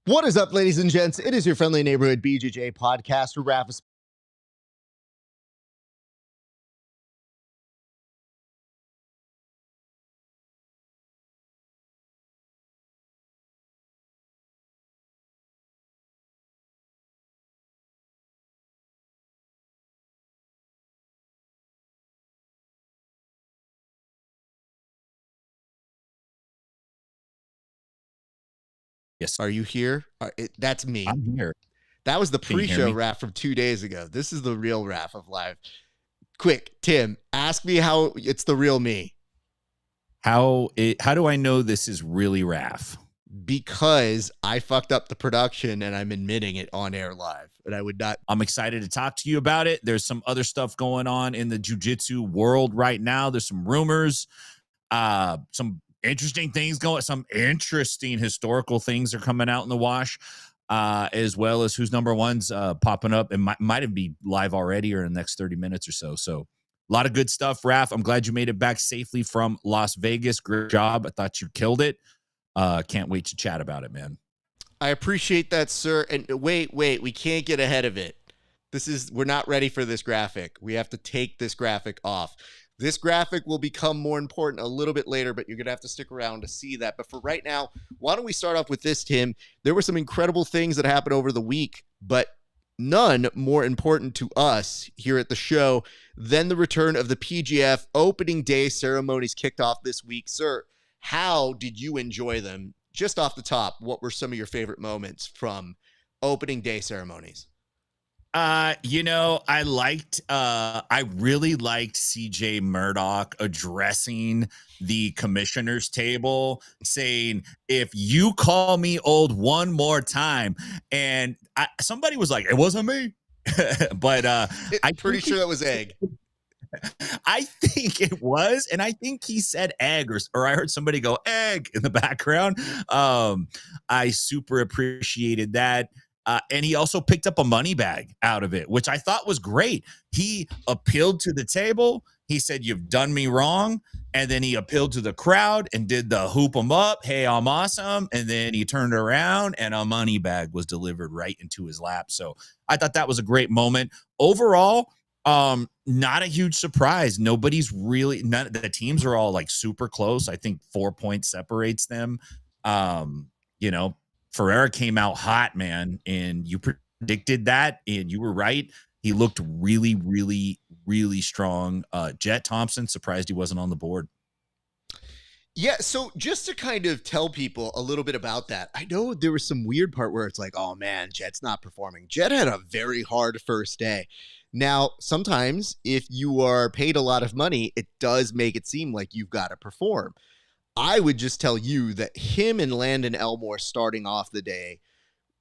What is up, ladies and gents? It is your friendly neighborhood BJJ podcaster, Raf Esparza. Yes, Are you here? That's me. I'm here. That was the Can you hear pre-show me? Raf from 2 days ago. This is the real Raf of live. Quick, Tim, ask me how it's the real me. How do I know this is really Raf? Because I fucked up the production and I'm admitting it on air live. And I would not. I'm excited to talk to you about it. There's some other stuff going on in the jiu-jitsu world right now. There's some rumors, some interesting things going, some interesting historical things are coming out in the wash, as well as who's number one's popping up. It might have be live already or in the next 30 minutes or so. So a lot of good stuff, Raf. I'm glad you made it back safely from Las Vegas. Great job. I thought you killed it. Can't wait to chat about it, man. I appreciate that, sir. And wait, we can't get ahead of it. We're not ready for this graphic. We have to take this graphic off. This graphic will become more important a little bit later, but you're going to have to stick around to see that. But for right now, why don't we start off with this, Tim? There were some incredible things that happened over the week, but none more important to us here at the show than the return of the PGF opening day ceremonies kicked off this week. Sir, how did you enjoy them? Just off the top, what were some of your favorite moments from opening day ceremonies? I really liked CJ Murdoch addressing the commissioner's table, saying, if you call me old one more time, and somebody was like, it wasn't me. But I'm pretty sure that was Egg. I think it was, and I think he said egg, or I heard somebody go egg in the background. I super appreciated that. And he also picked up a money bag out of it, which I thought was great. He appealed to the table. He said, you've done me wrong. And then he appealed to the crowd and did the hoop 'em up. Hey, I'm awesome. And then he turned around and a money bag was delivered right into his lap. So I thought that was a great moment. Overall, not a huge surprise. None the teams are all like super close. I think 4 points separates them. Ferreira came out hot, man, and you predicted that, and you were right. He looked really, really, really strong. Jet Thompson, surprised he wasn't on the board. Yeah, so just to kind of tell people a little bit about that, I know there was some weird part where it's like, oh man, Jet's not performing. Jet had a very hard first day. Now, sometimes if you are paid a lot of money, it does make it seem like you've got to perform. I would just tell you that him and Landon Elmore starting off the day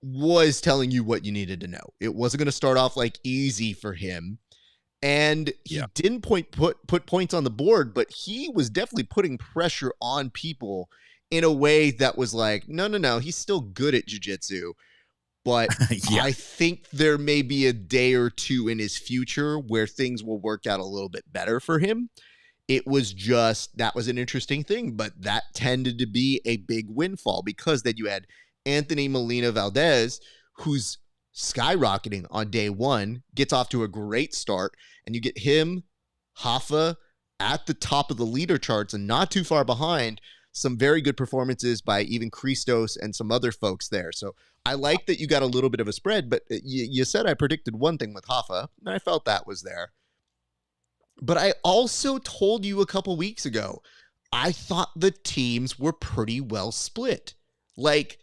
was telling you what you needed to know. It wasn't going to start off like easy for him. And he didn't put points on the board, but he was definitely putting pressure on people in a way that was like, no, he's still good at jiu-jitsu. But I think there may be a day or two in his future where things will work out a little bit better for him. It was just, that was an interesting thing, but that tended to be a big windfall because then you had Anthony Molina Valdez, who's skyrocketing on day one, gets off to a great start, and you get him, Hoffa, at the top of the leader charts and not too far behind. Some very good performances by even Christos and some other folks there. So I like that you got a little bit of a spread, but you said I predicted one thing with Hoffa, and I felt that was there. But I also told you a couple weeks ago, I thought the teams were pretty well split. Like,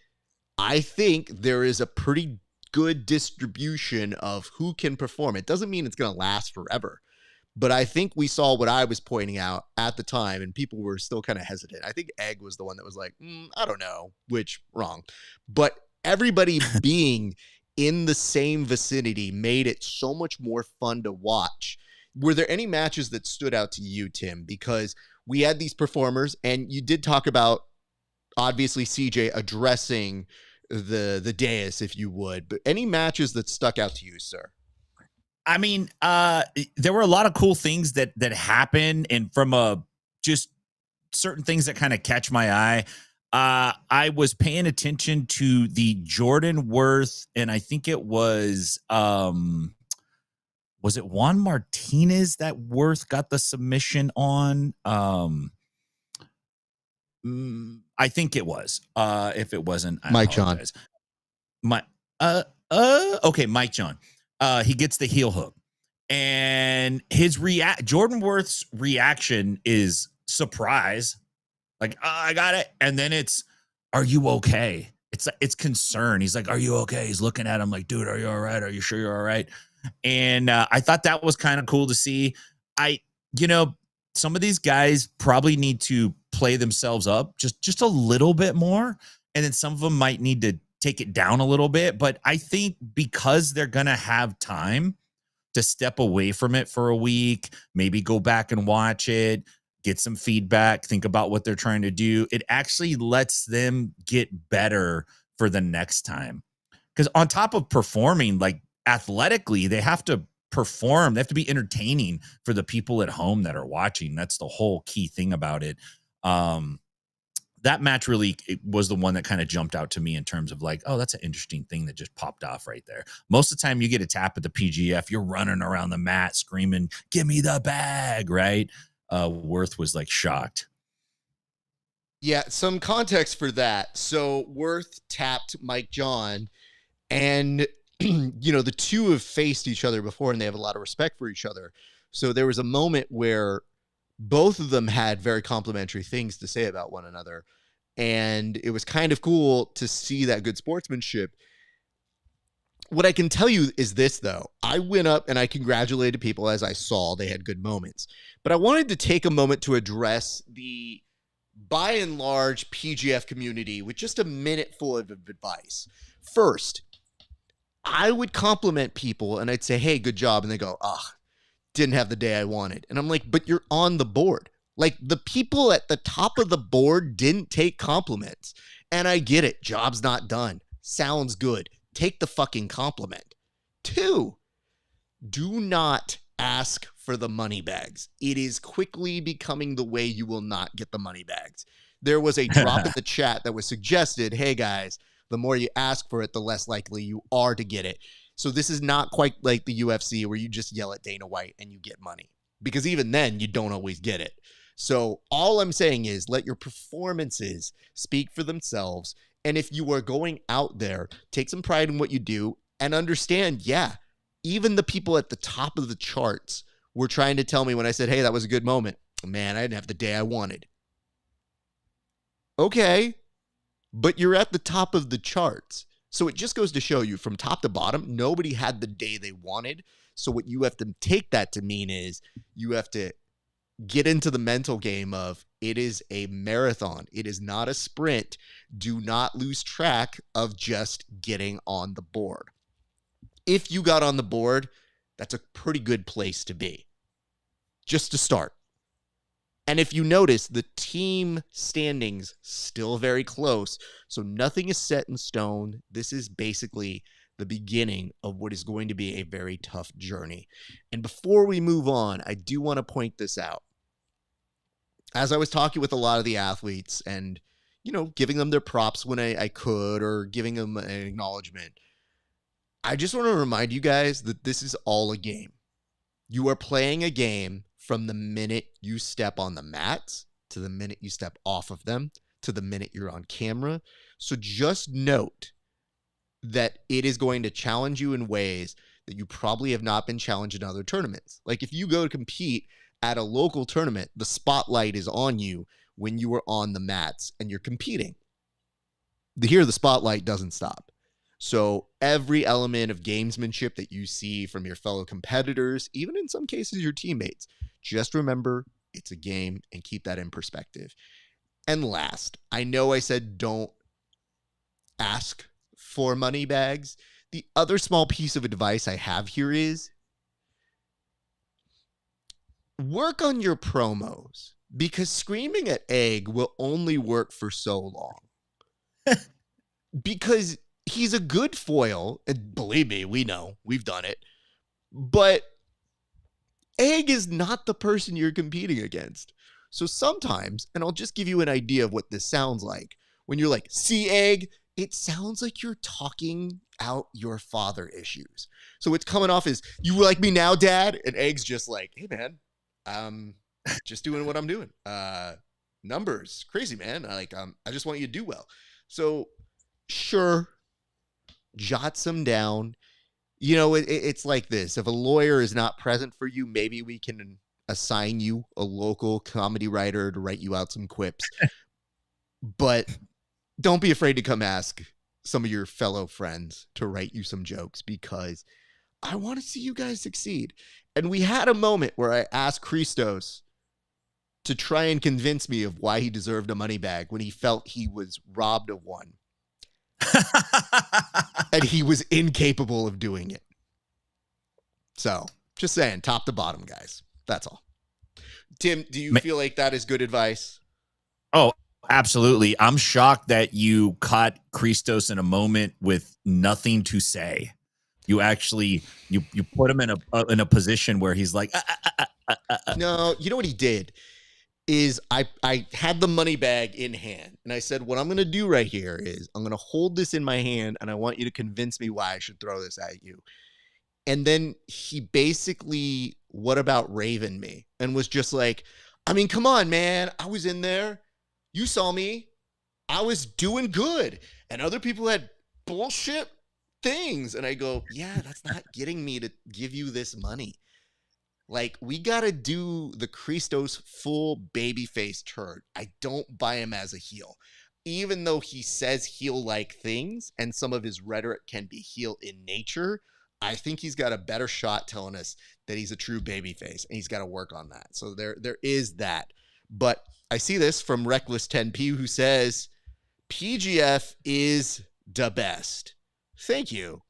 I think there is a pretty good distribution of who can perform. It doesn't mean it's going to last forever. But I think we saw what I was pointing out at the time, and people were still kind of hesitant. I think Egg was the one that was like, I don't know, which wrong. But everybody being in the same vicinity made it so much more fun to watch. Were there any matches that stood out to you, Tim? Because we had these performers, and you did talk about, obviously, CJ addressing the dais, if you would. But any matches that stuck out to you, sir? I mean, there were a lot of cool things that happened, and from just certain things that kind of catch my eye. I was paying attention to the Jordan Worth, and I think it was it Juan Martinez that Worth got the submission on? I think it was. If it wasn't, I Mike John. apologize. My okay, Mike John. He gets the heel hook. And his Jordan Worth's reaction is surprise. Like, oh, I got it. And then it's, are you okay? It's concern. He's like, are you okay? He's looking at him like, dude, are you all right? Are you sure you're all right? And I thought that was kind of cool to see. Some of these guys probably need to play themselves up just a little bit more. And then some of them might need to take it down a little bit. But I think because they're going to have time to step away from it for a week, maybe go back and watch it, get some feedback, think about what they're trying to do, it actually lets them get better for the next time. Because on top of performing, like athletically, they have to perform. They have to be entertaining for the people at home that are watching. That's the whole key thing about it. That match really was the one that kind of jumped out to me in terms of like, oh, that's an interesting thing that just popped off right there. Most of the time you get a tap at the PGF, you're running around the mat screaming, give me the bag, right? Worth was like shocked. Yeah, some context for that. So Worth tapped Mike John, and the two have faced each other before, and they have a lot of respect for each other. So there was a moment where both of them had very complimentary things to say about one another, and it was kind of cool to see that good sportsmanship. What I can tell you is this, though. I went up and I congratulated people as I saw they had good moments. But I wanted to take a moment to address the, by and large, PGF community with just a minute full of advice. First, I would compliment people and I'd say, hey, good job. And they go, didn't have the day I wanted. And I'm like, but you're on the board. Like, the people at the top of the board didn't take compliments. And I get it. Job's not done. Sounds good. Take the fucking compliment. 2, do not ask for the money bags. It is quickly becoming the way you will not get the money bags. There was a drop in the chat that was suggested, hey guys, the more you ask for it, the less likely you are to get it. So this is not quite like the UFC where you just yell at Dana White and you get money, because even then you don't always get it. So all I'm saying is let your performances speak for themselves. And if you are going out there, take some pride in what you do and understand, yeah, even the people at the top of the charts were trying to tell me when I said, hey, that was a good moment. Man, I didn't have the day I wanted. Okay, but you're at the top of the charts. So it just goes to show you from top to bottom, nobody had the day they wanted. So what you have to take that to mean is you have to get into the mental game of it is a marathon. It is not a sprint. Do not lose track of just getting on the board. If you got on the board, that's a pretty good place to be, just to start. And if you notice, the team standings still very close. So nothing is set in stone. This is basically the beginning of what is going to be a very tough journey. And before we move on, I do want to point this out. As I was talking with a lot of the athletes and, giving them their props when I could, or giving them an acknowledgement, I just want to remind you guys that this is all a game. You are playing a game from the minute you step on the mats to the minute you step off of them to the minute you're on camera. So just note that it is going to challenge you in ways that you probably have not been challenged in other tournaments. Like if you go to compete at a local tournament, the spotlight is on you when you are on the mats and you're competing. Here, the spotlight doesn't stop. So every element of gamesmanship that you see from your fellow competitors, even in some cases your teammates, just remember it's a game and keep that in perspective. And last, I know I said don't ask for money bags. The other small piece of advice I have here is work on your promos, because screaming at Egg will only work for so long. Because he's a good foil, and believe me, we know, we've done it. But Egg is not the person you're competing against. So sometimes, and I'll just give you an idea of what this sounds like, when you're like, see, Egg, it sounds like you're talking out your father issues. So it's coming off as, you like me now, Dad? And Egg's just like, hey, man, just doing what I'm doing. Numbers, crazy, man. I just want you to do well. So sure, jot some down. You know, it's like this. If a lawyer is not present for you, maybe we can assign you a local comedy writer to write you out some quips. But don't be afraid to come ask some of your fellow friends to write you some jokes, because I want to see you guys succeed. And we had a moment where I asked Christos to try and convince me of why he deserved a money bag when he felt he was robbed of one. And he was incapable of doing it. So, just saying, top to bottom, guys. That's all. Tim, do you feel like that is good advice? Oh, absolutely. I'm shocked that you caught Christos in a moment with nothing to say. You actually you put him in a position where he's like, No, you know what he did is I had the money bag in hand, and I said, what I'm going to do right here is I'm going to hold this in my hand, and I want you to convince me why I should throw this at you. And then he basically, what about Raven me? And was just like, I mean, come on, man. I was in there. You saw me. I was doing good. And other people had bullshit things. And I go, yeah, that's not getting me to give you this money. Like, we got to do the Christos full babyface turn. I don't buy him as a heel. Even though he says heel-like things and some of his rhetoric can be heel in nature, I think he's got a better shot telling us that he's a true babyface, and he's got to work on that. So there is that. But I see this from Reckless 10P, who says, PGF is the best. Thank you.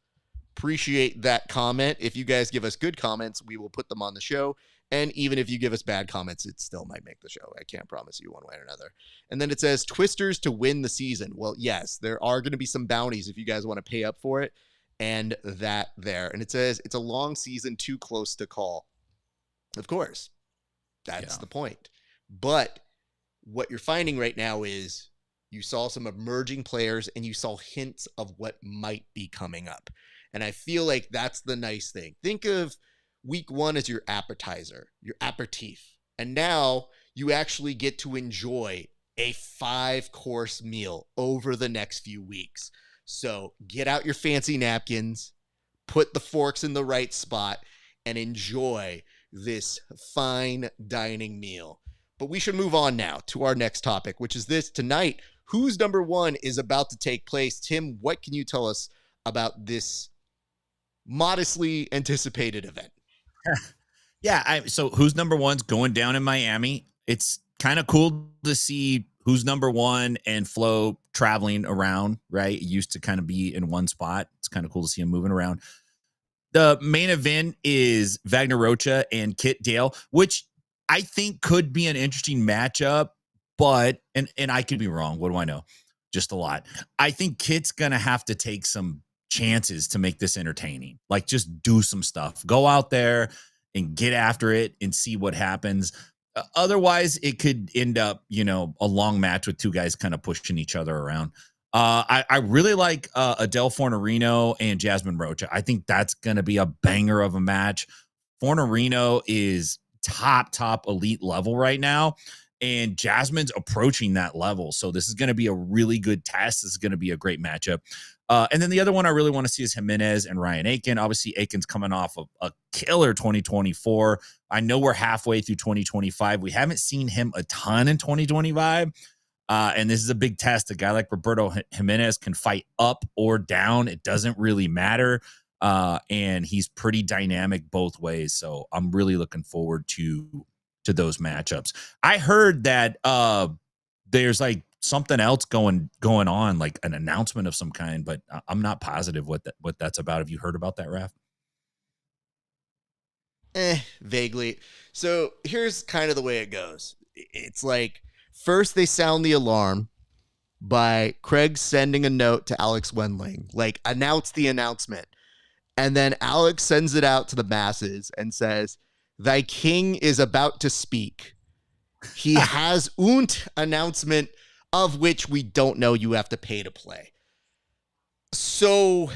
Appreciate that comment. If you guys give us good comments, we will put them on the show. And even if you give us bad comments, it still might make the show. I can't promise you one way or another. And then it says Twisters to win the season. Well, yes, there are going to be some bounties if you guys want to pay up for it. And that there. And it says it's a long season, too close to call. Of course, that's the point. But what you're finding right now is you saw some emerging players and you saw hints of what might be coming up. And I feel like that's the nice thing. Think of week 1 as your appetizer, your aperitif. And now you actually get to enjoy a 5-course meal over the next few weeks. So get out your fancy napkins, put the forks in the right spot, and enjoy this fine dining meal. But we should move on now to our next topic, which is this tonight. Who's Number 1 is about to take place. Tim, what can you tell us about this modestly anticipated event? So Who's Number 1's going down in Miami. It's kind of cool to see Who's Number 1 and Flo traveling around, right? It used to kind of be in one spot. It's kind of cool to see him moving around. The main event is Wagner Rocha and Kit Dale, which I think could be an interesting matchup, but, and I could be wrong. What do I know? Just a lot. I think Kit's going to have to take some chances to make this entertaining. Like, just do some stuff. Go out there and get after it and see what happens. Otherwise, it could end up, a long match with two guys kind of pushing each other around. I really like Adele Fornerino and Jasmine Rocha. I think that's going to be a banger of a match. Fornerino is top elite level right now, and Jasmine's approaching that level. So this is going to be a really good test. This is going to be a great matchup. And then the other one I really want to see is Jimenez and Ryan Aiken. Obviously, Aiken's coming off of a killer 2024. I know we're halfway through 2025. We haven't seen him a ton in 2025. And this is a big test. A guy like Roberto Jimenez can fight up or down. It doesn't really matter. And he's pretty dynamic both ways. So I'm really looking forward to those matchups. I heard that there's like something else going on, like an announcement of some kind, but I'm not positive what that's about. Have you heard about that, Raf? Vaguely. So here's kind of the way it goes. It's like, first they sound the alarm by Craig sending a note to Alex Wendling, like, announce the announcement. And then Alex sends it out to the masses and says, thy king is about to speak. He has announcement of which we don't know. You have to pay to play. So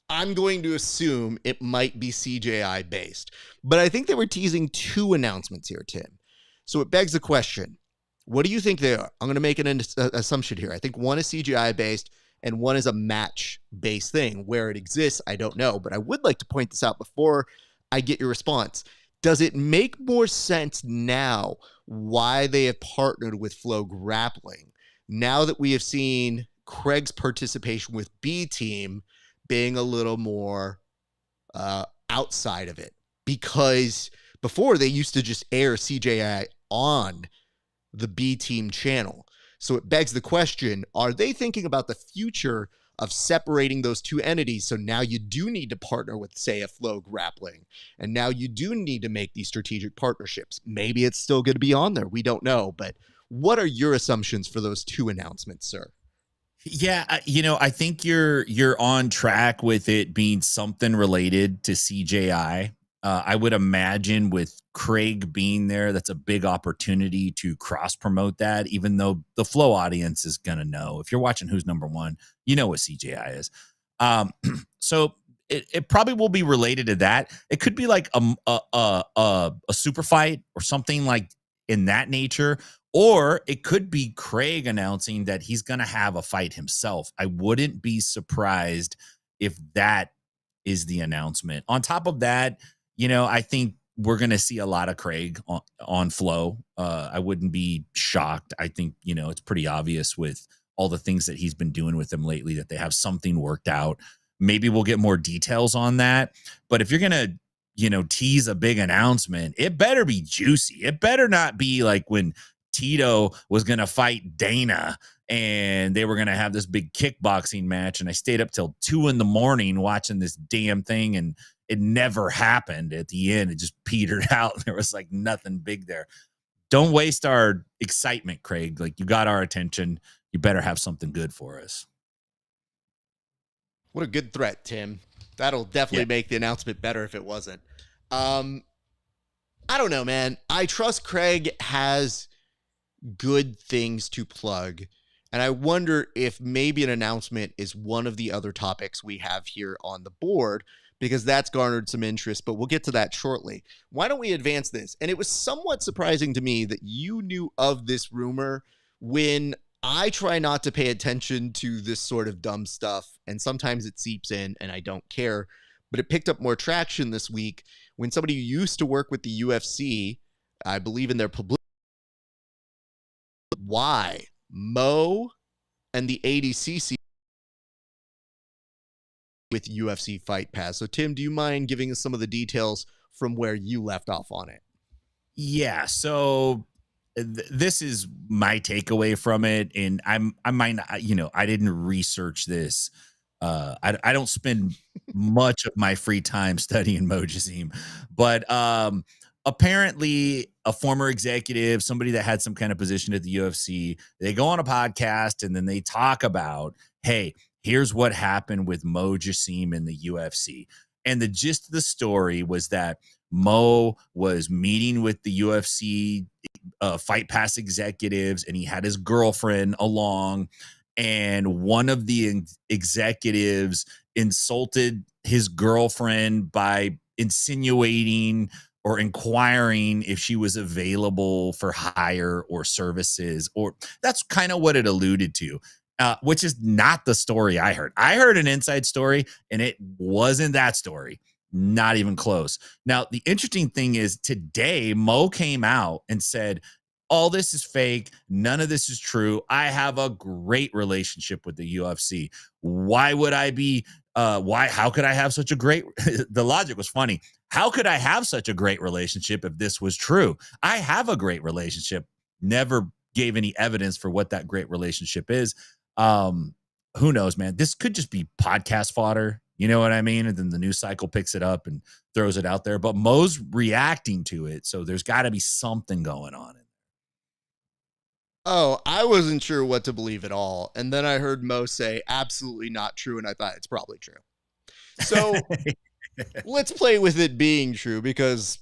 I'm going to assume it might be CJI based, but I think they were teasing 2 announcements here, Tim. So it begs the question, what do you think they are? I'm going to make an assumption here. I think one is CGI based and one is a match based thing. Where it exists, I don't know, but I would like to point this out before I get your response. Does it make more sense now why they have partnered with Flow Grappling now that we have seen Craig's participation with B Team being a little more outside of it? Because before they used to just air CJI on the B Team channel. So it begs the question, are they thinking about the future of separating those 2 entities? So now you do need to partner with, say, a Flow Grappling, and now you do need to make these strategic partnerships. Maybe it's still going to be on there. We don't know. But what are your assumptions for those 2 announcements, sir? Yeah, I think you're on track with it being something related to CJI. I would imagine with Craig being there, that's a big opportunity to cross promote that, even though the Flow audience is going to know. If you're watching Who's Number One, you know what CJI is. So it probably will be related to that. It could be like a super fight or something like in that nature. Or it could be Craig announcing that he's going to have a fight himself. I wouldn't be surprised if that is the announcement. On top of that, I think we're going to see a lot of Craig on Flow. I wouldn't be shocked. I think, it's pretty obvious with all the things that he's been doing with them lately that they have something worked out. Maybe we'll get more details on that. But if you're going to, tease a big announcement, it better be juicy. It better not be like when Tito was going to fight Dana and they were going to have this big kickboxing match. And I stayed up till 2 a.m. watching this damn thing. And it never happened at the end. It just petered out. There was like nothing big there. Don't waste our excitement, Craig. Like, you got our attention. You better have something good for us. What a good threat, Tim. That'll definitely make the announcement better if it wasn't. I don't know, man. I trust Craig has good things to plug. And I wonder if maybe an announcement is one of the other topics we have here on the board, because that's garnered some interest, but we'll get to that shortly. Why don't we advance this? And it was somewhat surprising to me that you knew of this rumor when I try not to pay attention to this sort of dumb stuff, and sometimes it seeps in and I don't care, but it picked up more traction this week when somebody who used to work with the UFC, I believe in their publicity, why Mo and the ADCC with UFC Fight Pass. So Tim, do you mind giving us some of the details from where you left off on it? Yeah, so this is my takeaway from it, and I might not, I didn't research this. I don't spend much of my free time studying Mojazim, but apparently a former executive, somebody that had some kind of position at the UFC, they go on a podcast and then they talk about, hey, here's what happened with Mo Jassim in the UFC. And the gist of the story was that Mo was meeting with the UFC Fight Pass executives, and he had his girlfriend along, and one of the executives insulted his girlfriend by insinuating or inquiring if she was available for hire or services, or that's kind of what it alluded to, which is not the story I heard. I heard an inside story, and it wasn't that story. Not even close. Now, the interesting thing is today, Mo came out and said, all this is fake. None of this is true. I have a great relationship with the UFC. Why would I be, how could I have such a great, the logic was funny. How could I have such a great relationship if this was true? I have a great relationship. Never gave any evidence for what that great relationship is. Who knows, man? This could just be podcast fodder. You know what I mean? And then the news cycle picks it up and throws it out there. But Mo's reacting to it. So there's got to be something going on. Oh, I wasn't sure what to believe at all. And then I heard Mo say, absolutely not true. And I thought it's probably true. So let's play with it being true, because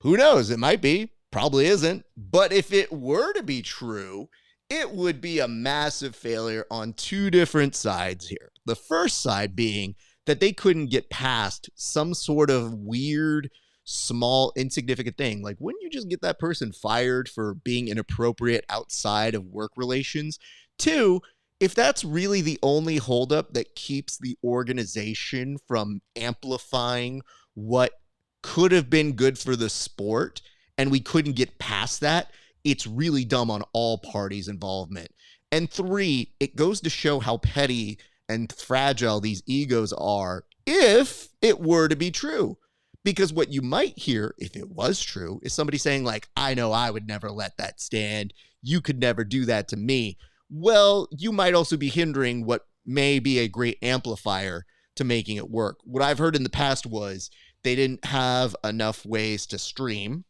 who knows? It might be, probably isn't. But if it were to be true, It would be a massive failure on two different sides here. The first side being that they couldn't get past some sort of weird, small, insignificant thing. Like, wouldn't you just get that person fired for being inappropriate outside of work relations? Two, if that's really the only holdup that keeps the organization from amplifying what could have been good for the sport, and we couldn't get past that, it's really dumb on all parties' involvement. And three, it goes to show how petty and fragile these egos are if it were to be true. Because what you might hear, if it was true, is somebody saying, like, I know I would never let that stand. You could never do that to me. Well, you might also be hindering what may be a great amplifier to making it work. What I've heard in the past was they didn't have enough ways to stream,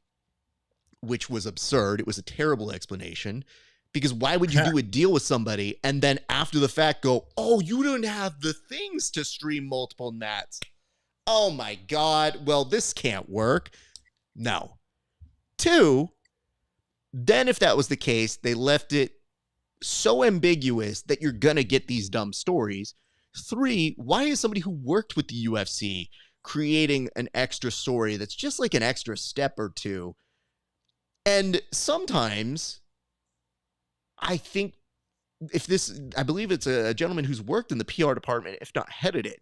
which was absurd. It was a terrible explanation, because why would you do a deal with somebody and then after the fact go, oh, you don't have the things to stream multiple nats? Oh my God. Well, this can't work. No. Two, then if that was the case, they left it so ambiguous that you're going to get these dumb stories. Three, why is somebody who worked with the UFC creating an extra story that's just like an extra step or two? And sometimes I think I believe it's a gentleman who's worked in the PR department, if not headed it.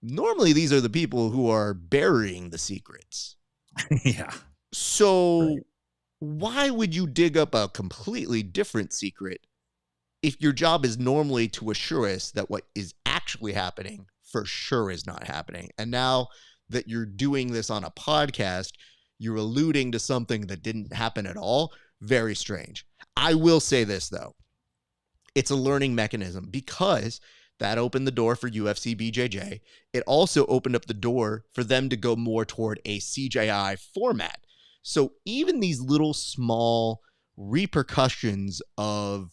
Normally, these are the people who are burying the secrets. Yeah. So why would you dig up a completely different secret if your job is normally to assure us that what is actually happening for sure is not happening? And now that you're doing this on a podcast, you're alluding to something that didn't happen at all. Very strange. I will say this, though. It's a learning mechanism, because that opened the door for UFC BJJ. It also opened up the door for them to go more toward a CJI format. So even these little small repercussions of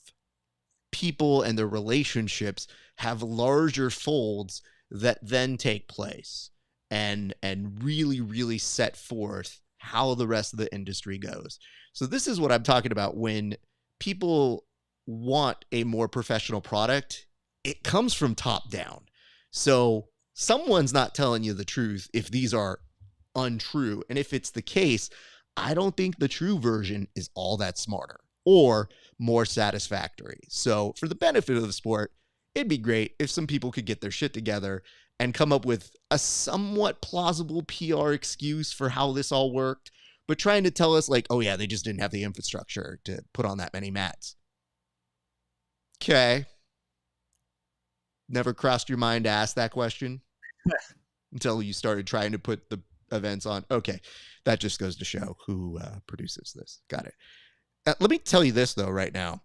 people and their relationships have larger folds that then take place and really, really set forth how the rest of the industry goes. So this is what I'm talking about when people want a more professional product. It comes from top down. So someone's not telling you the truth if these are untrue. And if it's the case, I don't think the true version is all that smarter or more satisfactory. So for the benefit of the sport, it'd be great if some people could get their shit together and come up with a somewhat plausible PR excuse for how this all worked. But trying to tell us, like, oh yeah, they just didn't have the infrastructure to put on that many mats. Okay. Never crossed your mind to ask that question until you started trying to put the events on. Okay. That just goes to show who produces this. Got it. Let me tell you this, though, right now.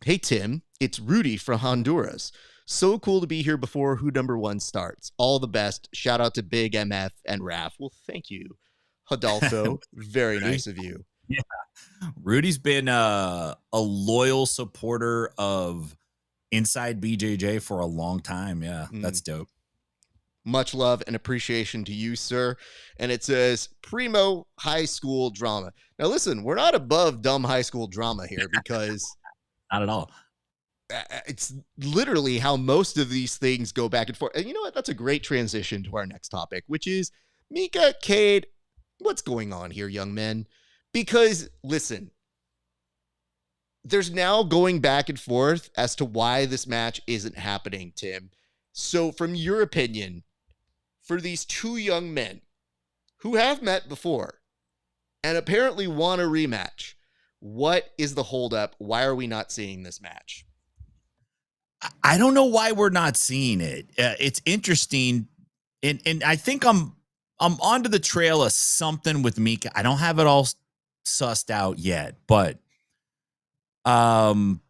Hey, Tim, it's Rudy from Honduras. So cool to be here before Who Number One starts. All the best. Shout out to Big MF and Raf. Well, thank you, Adolfo. Very nice of you. Yeah. Rudy's been a loyal supporter of Inside BJJ for a long time. Yeah, that's dope. Much love and appreciation to you, sir. And it says, primo high school drama. Now, listen, we're not above dumb high school drama here, because not at all. It's literally how most of these things go back and forth. And you know what? That's a great transition to our next topic, which is MICA, KADE. What's going on here, young men? Because, listen, there's now going back and forth as to why this match isn't happening, Tim. So from your opinion, for these two young men who have met before and apparently want a rematch, what is the holdup? Why are we not seeing this match? I don't know why we're not seeing it. It's interesting. And I think I'm onto the trail of something with MICA. I don't have it all sussed out yet, but weren't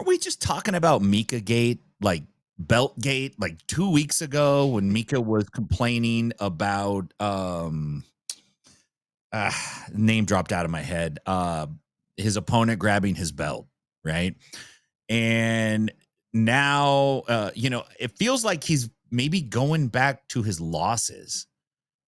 we just talking about MICA Gate, like Belt Gate, like 2 weeks ago when MICA was complaining about name dropped out of my head, his opponent grabbing his belt, right? And now it feels like he's maybe going back to his losses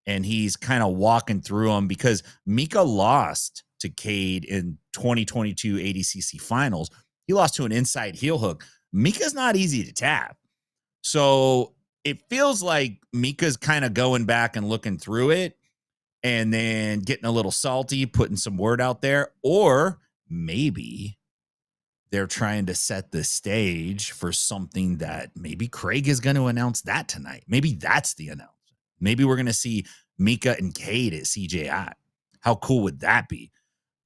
and he's kind of walking through them, because MICA lost to KADE in 2022 ADCC finals. He lost to an inside heel hook. Mika's not easy to tap. So it feels like Mika's kind of going back and looking through it and then getting a little salty, putting some word out there. Or maybe they're trying to set the stage for something that maybe Craig is going to announce that tonight. Maybe that's the announcement. Maybe we're going to see MICA and KADE at CJI. How cool would that be?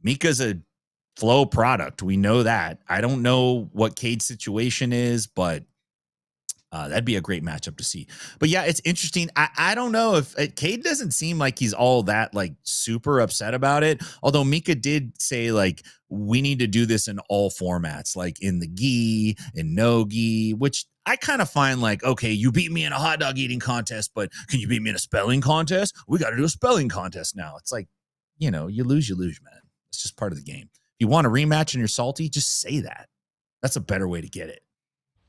MICA's a flow product. We know that. I don't know what KADE's situation is, but that'd be a great matchup to see. But yeah, it's interesting. I don't know if KADE doesn't seem like he's all that like super upset about it. Although MICA did say like, we need to do this in all formats, like in the gi and no gi, which I kind of find like, okay, you beat me in a hot dog eating contest, but can you beat me in a spelling contest? We got to do a spelling contest now. It's like, you know, you lose, man. It's just part of the game. If you want a rematch and you're salty, just say that. That's a better way to get it.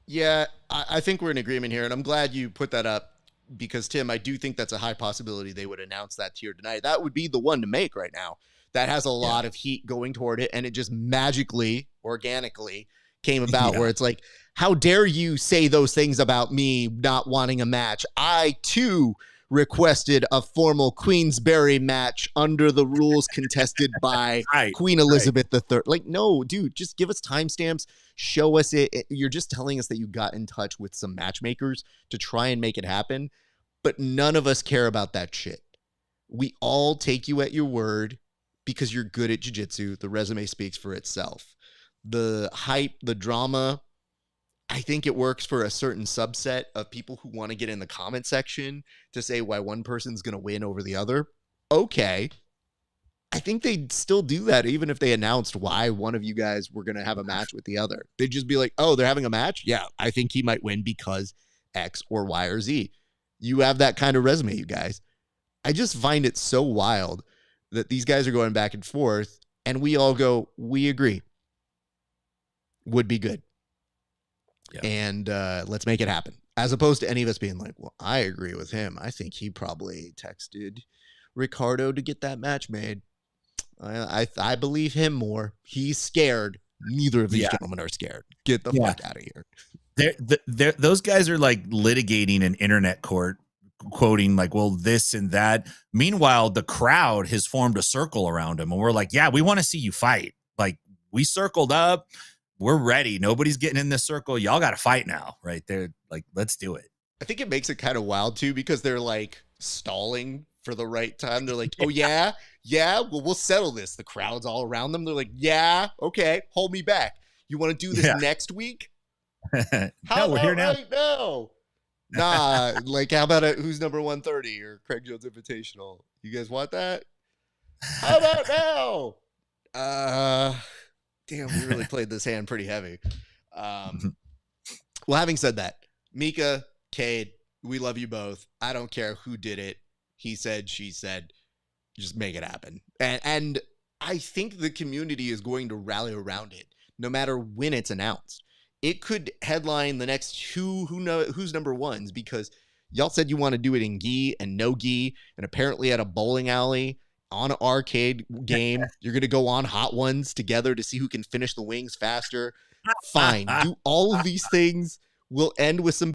Yeah, I think we're in agreement here, and I'm glad you put that up because, Tim, I do think that's a high possibility they would announce that tier tonight. That would be the one to make right now. That has a lot of heat going toward it, and it just magically, organically came about where it's like, how dare you say those things about me not wanting a match? I, too, requested a formal Queensberry match under the rules contested by Queen Elizabeth III. Like, no, dude, just give us timestamps. Show us it. You're just telling us that you got in touch with some matchmakers to try and make it happen. But none of us care about that shit. We all take you at your word because you're good at jiu-jitsu. The resume speaks for itself. The hype, the drama, I think it works for a certain subset of people who want to get in the comment section to say why one person's going to win over the other. Okay. I think they'd still do that even if they announced why one of you guys were going to have a match with the other. They'd just be like, oh, they're having a match? Yeah, I think he might win because X or Y or Z. You have that kind of resume, you guys. I just find it so wild that these guys are going back and forth and we all go, we agree. Would be good. Yeah. And let's make it happen. As opposed to any of us being like, well, I agree with him. I think he probably texted Ricardo to get that match made. I believe him more. He's scared. Neither of these gentlemen are scared. Get the fuck out of here. Those guys are like litigating in internet court, quoting like, well, this and that. Meanwhile, the crowd has formed a circle around him. And we're like, yeah, we want to see you fight. Like, we circled up. We're ready. Nobody's getting in this circle. Y'all got to fight now, right? They're like, let's do it. I think it makes it kind of wild too, because they're like stalling for the right time. They're like, oh yeah, well, we'll settle this. The crowd's all around them. They're like, yeah, okay, hold me back. You want to do this next week? No, we're here now. Right now? Nah, like how about who's number 130 or Craig Jones Invitational? You guys want that? How about now? Damn, we really played this hand pretty heavy. Well, having said that, MICA, KADE, we love you both. I don't care who did it. He said, she said, just make it happen. And I think the community is going to rally around it, no matter when it's announced. It could headline the next who's number ones, because y'all said you want to do it in gi and no gi, and apparently at a bowling alley on an arcade game, you're going to go on hot ones together to see who can finish the wings faster. Fine. Do all of these things. We'll end with some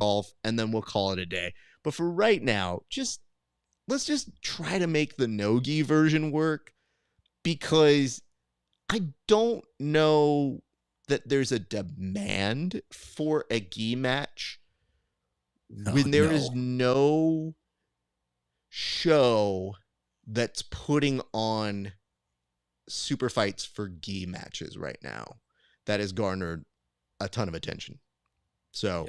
golf, and then we'll call it a day. But for right now, let's just try to make the no-gi version work, because I don't know that there's a demand for a gi match when there is no show that's putting on super fights for gi matches right now that has garnered a ton of attention. So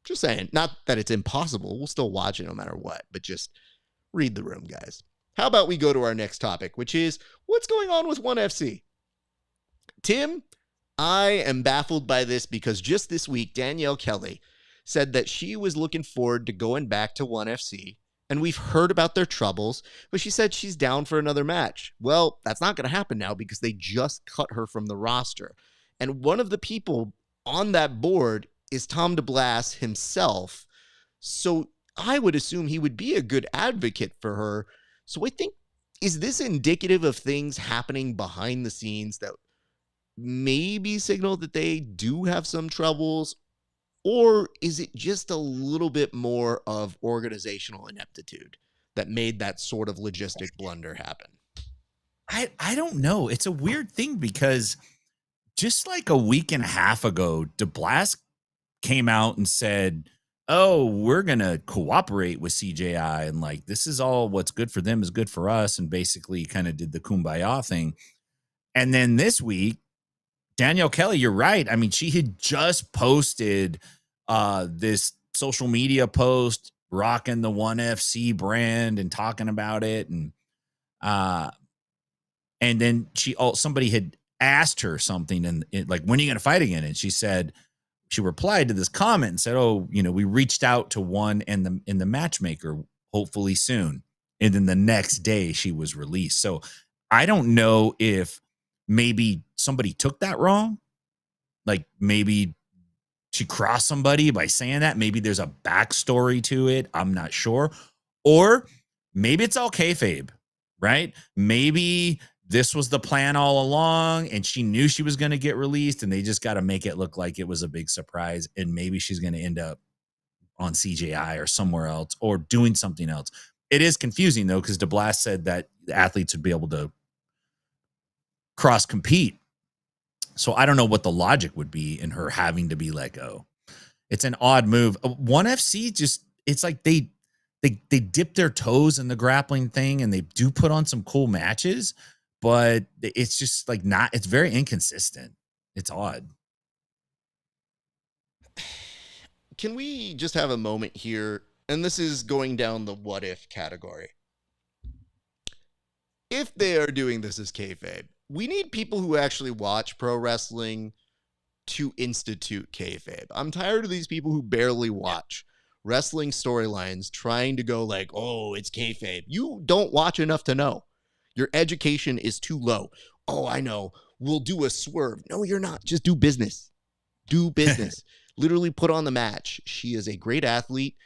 just saying, not that it's impossible. We'll still watch it no matter what, but just read the room, guys. How about we go to our next topic, which is what's going on with ONE FC? Tim, I am baffled by this because just this week, Danielle Kelly said that she was looking forward to going back to ONE FC. And we've heard about their troubles, but she said she's down for another match. Well, that's not going to happen now because they just cut her from the roster. And one of the people on that board is Tom DeBlas himself. So I would assume he would be a good advocate for her. So I think Is this indicative of things happening behind the scenes that maybe signal that they do have some troubles? Or is it just a little bit more of organizational ineptitude that made that sort of logistic blunder happen? I don't know. It's a weird thing because just like a week and a half ago, DeBlass came out and said, "Oh, we're gonna cooperate with CJI, and like this is all what's good for them is good for us," and basically kind of did the kumbaya thing. And then this week, Danielle Kelly, you're right. I mean, she had just posted this social media post rocking the One FC brand and talking about it, uh, and then somebody had asked her something, and like, when are you going to fight again? And she said, she replied to this comment and said, "Oh, we reached out to one and the matchmaker, hopefully soon." And then the next day she was released. So I don't know if maybe somebody took that wrong. Like maybe she crossed somebody by saying that. Maybe there's a backstory to it. I'm not sure. Or maybe it's all kayfabe, right? Maybe this was the plan all along and she knew she was going to get released and they just got to make it look like it was a big surprise. And maybe she's going to end up on CJI or somewhere else or doing something else. It is confusing though, because DeBlass said that the athletes would be able to cross compete. So I don't know what the logic would be in her having to be let go. It's an odd move. One FC just, it's like they dip their toes in the grappling thing and they do put on some cool matches, but it's just like not, it's very inconsistent. It's odd. Can we just have a moment here? And this is going down the what if category. If they are doing this as kayfabe, we need people who actually watch pro wrestling to institute kayfabe. I'm tired of these people who barely watch wrestling storylines trying to go like, oh, it's kayfabe. You don't watch enough to know. Your education is too low. Oh, I know. We'll do a swerve. No, you're not. Just do business. Do business. Literally put on the match. She is a great athlete.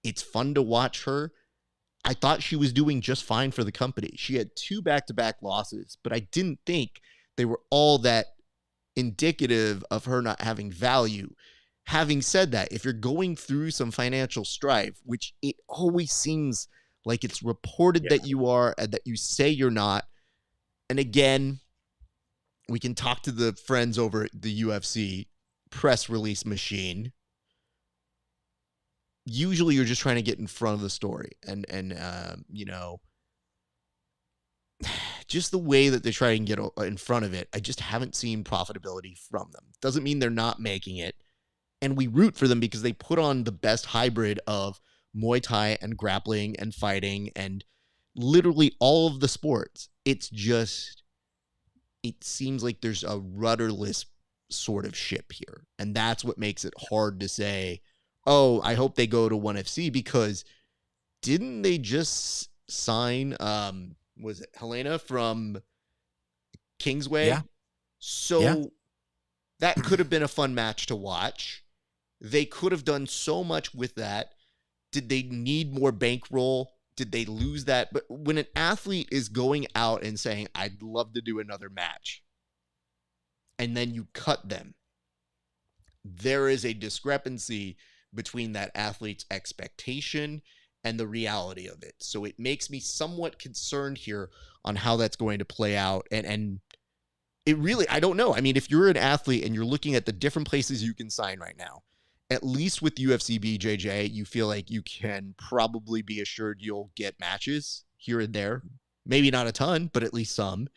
It's fun to watch her. I thought she was doing just fine for the company. She had 2 back-to-back losses, but I didn't think they were all that indicative of her not having value. Having said that, if you're going through some financial strife, which it always seems like it's reported that you are and that you say you're not, and again, we can talk to the friends over at the UFC press release machine. Usually you're just trying to get in front of the story and just the way that they try and get in front of it, I just haven't seen profitability from them. Doesn't mean they're not making it. And we root for them because they put on the best hybrid of Muay Thai and grappling and fighting and literally all of the sports. It's just, it seems like there's a rudderless sort of ship here. And that's what makes it hard to say, oh, I hope they go to ONE FC, because didn't they just sign, was it Helena from Kingsway? Yeah. So that could have been a fun match to watch. They could have done so much with that. Did they need more bankroll? Did they lose that? But when an athlete is going out and saying, I'd love to do another match, and then you cut them, there is a discrepancy between that athlete's expectation and the reality of it. So it makes me somewhat concerned here on how that's going to play out. And it really, I don't know. I mean, if you're an athlete and you're looking at the different places you can sign right now, at least with UFC BJJ, you feel like you can probably be assured you'll get matches here and there. Maybe not a ton, but at least some.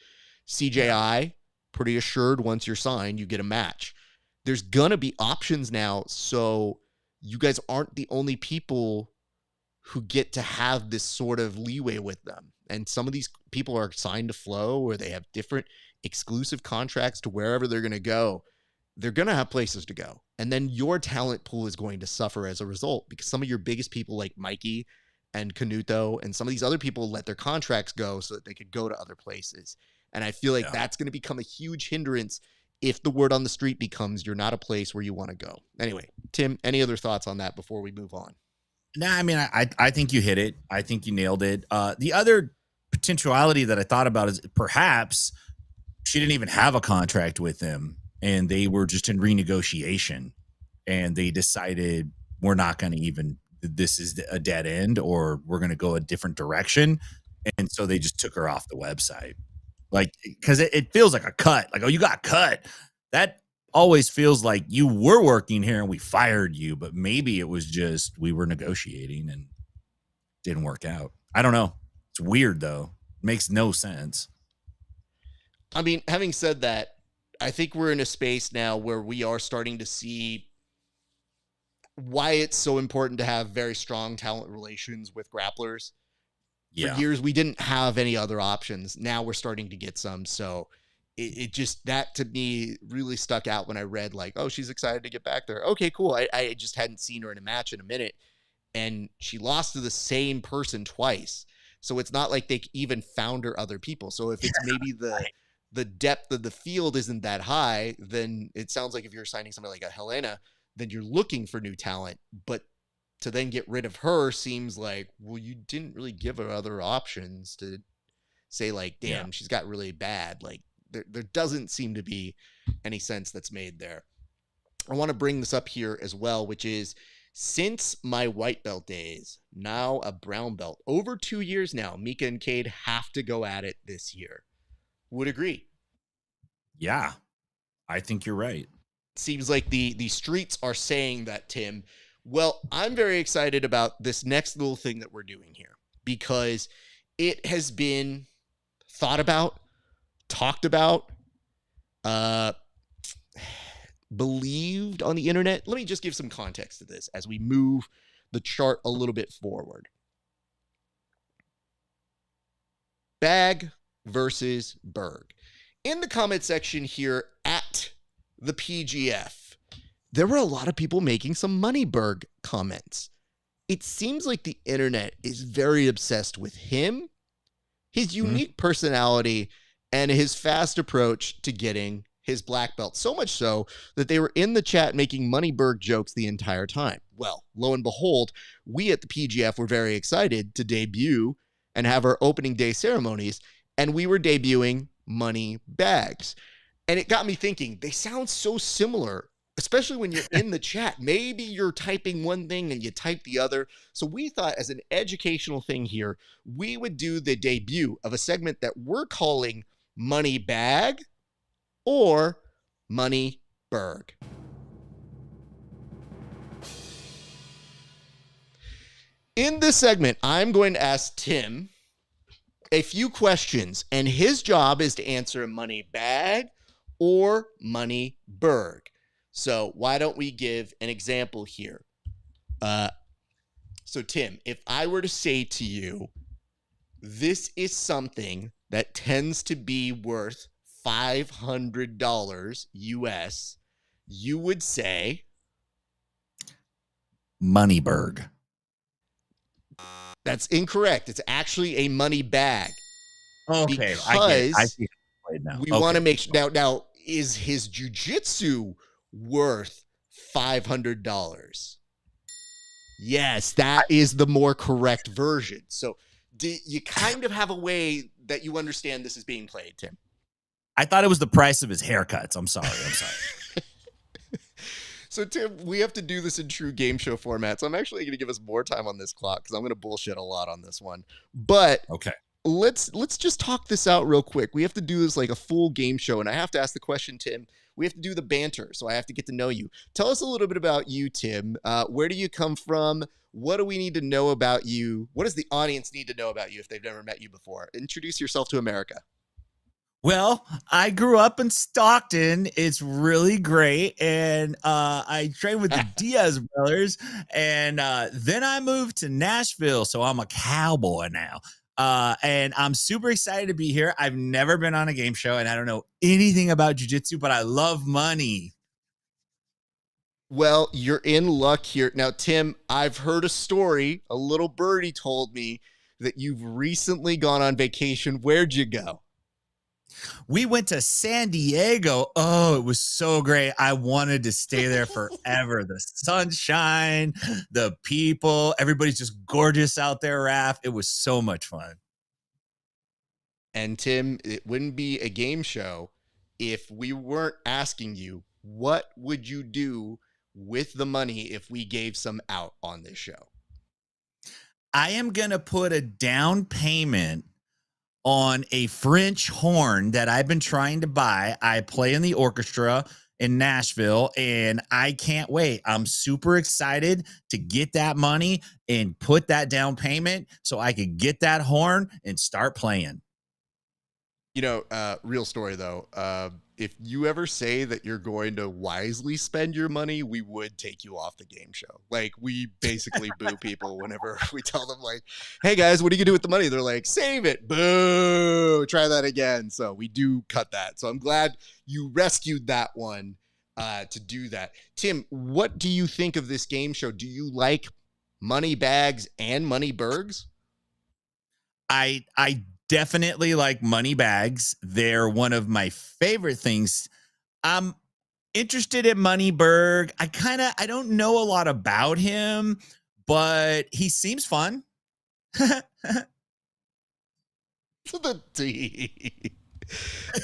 CJI, pretty assured once you're signed, you get a match. There's going to be options now, so you guys aren't the only people who get to have this sort of leeway with them. And some of these people are signed to Flow, or they have different exclusive contracts to wherever they're going to go. They're going to have places to go. And then your talent pool is going to suffer as a result, because some of your biggest people like Mikey and Canuto and some of these other people let their contracts go so that they could go to other places. And I feel like that's going to become a huge hindrance if the word on the street becomes you're not a place where you want to go. Anyway, Tim, any other thoughts on that before we move on? No, I mean, I think you hit it. I think you nailed it. The other potentiality that I thought about is perhaps she didn't even have a contract with them and they were just in renegotiation and they decided we're not going to even, this is a dead end or we're going to go a different direction. And so they just took her off the website. Like, because it feels like a cut. Like, oh, you got cut. That always feels like you were working here and we fired you, but maybe it was just we were negotiating and didn't work out. I don't know. It's weird though. Makes no sense. I mean, having said that, I think we're in a space now where we are starting to see why it's so important to have very strong talent relations with grapplers. Yeah. For years, we didn't have any other options. Now we're starting to get some. So it just, that to me really stuck out when I read like, oh, she's excited to get back there. Okay, cool. I just hadn't seen her in a match in a minute. And she lost to the same person twice. So it's not like they even found her other people. So if it's maybe the depth of the field isn't that high, then it sounds like if you're signing somebody like a Helena, then you're looking for new talent. But to then get rid of her seems like, well, you didn't really give her other options to say like, damn, she's got really bad. Like there doesn't seem to be any sense that's made there. I want to bring this up here as well, which is since my white belt days, now a brown belt, over 2 years now, MICA and KADE have to go at it this year. Would agree. Yeah, I think you're right. Seems like the streets are saying that, Tim. Well, I'm very excited about this next little thing that we're doing here because it has been thought about, talked about, believed on the internet. Let me just give some context to this as we move the chart a little bit forward. BAG versus BERG. In the comment section here at the PGF, there were a lot of people making some money BERG comments. It seems like the internet is very obsessed with him, his unique personality, and his fast approach to getting his black belt. So much so that they were in the chat making money BERG jokes the entire time. Well, lo and behold, we at the PGF were very excited to debut and have our opening day ceremonies, and we were debuting money bags. And it got me thinking, they sound so similar, especially when you're in the chat. Maybe you're typing one thing and you type the other. So we thought as an educational thing here, we would do the debut of a segment that we're calling Money Bag or Money BERG. In this segment, I'm going to ask Tim a few questions, and his job is to answer Money Bag or Money BERG. So why don't we give an example here? So Tim, if I were to say to you, this is something that tends to be worth $500 US, you would say Money BERG. That's incorrect. It's actually a money bag. Okay, because I get it. I see it now. We want to make sure. Now, is his jiu-jitsu worth $500? Yes, that is the more correct version. So you kind of have a way that you understand this is being played, Tim. I thought it was the price of his haircuts. I'm sorry. So, Tim, we have to do this in true game show format. So I'm actually going to give us more time on this clock because I'm going to bullshit a lot on this one. But okay, let's just talk this out real quick. We have to do this like a full game show. And I have to ask the question, Tim. We have to do the banter. So I have to get to know you. Tell us a little bit about you, Tim. Where do you come from? What do we need to know about you? What does the audience need to know about you if they've never met you before? Introduce yourself to America. Well, I grew up in Stockton. It's really great. And I trained with the Diaz brothers. And then I moved to Nashville. So I'm a cowboy now. And I'm super excited to be here. I've never been on a game show and I don't know anything about jiu-jitsu, but I love money. Well, you're in luck here. Now, Tim, I've heard a story. A little birdie told me that you've recently gone on vacation. Where'd you go? We went to San Diego. Oh, it was so great. I wanted to stay there forever. The sunshine, the people, everybody's just gorgeous out there, Raf. It was so much fun. And Tim, it wouldn't be a game show if we weren't asking you, what would you do with the money if we gave some out on this show? I am going to put a down payment on a French horn that I've been trying to buy. I play in the orchestra in Nashville, and I can't wait. I'm super excited to get that money and put that down payment so I could get that horn and start playing. You know, real story though. If you ever say that you're going to wisely spend your money, we would take you off the game show. Like, we basically boo people whenever we tell them, like, hey guys, what are you gonna do with the money? They're like, save it. Boo, try that again. So we do cut that. So I'm glad you rescued that one to do that. Tim, what do you think of this game show? Do you like money bags and money bergs? I definitely like money bags. They're one of my favorite things. I'm interested in Money Berg. I don't know a lot about him, but he seems fun. To the D.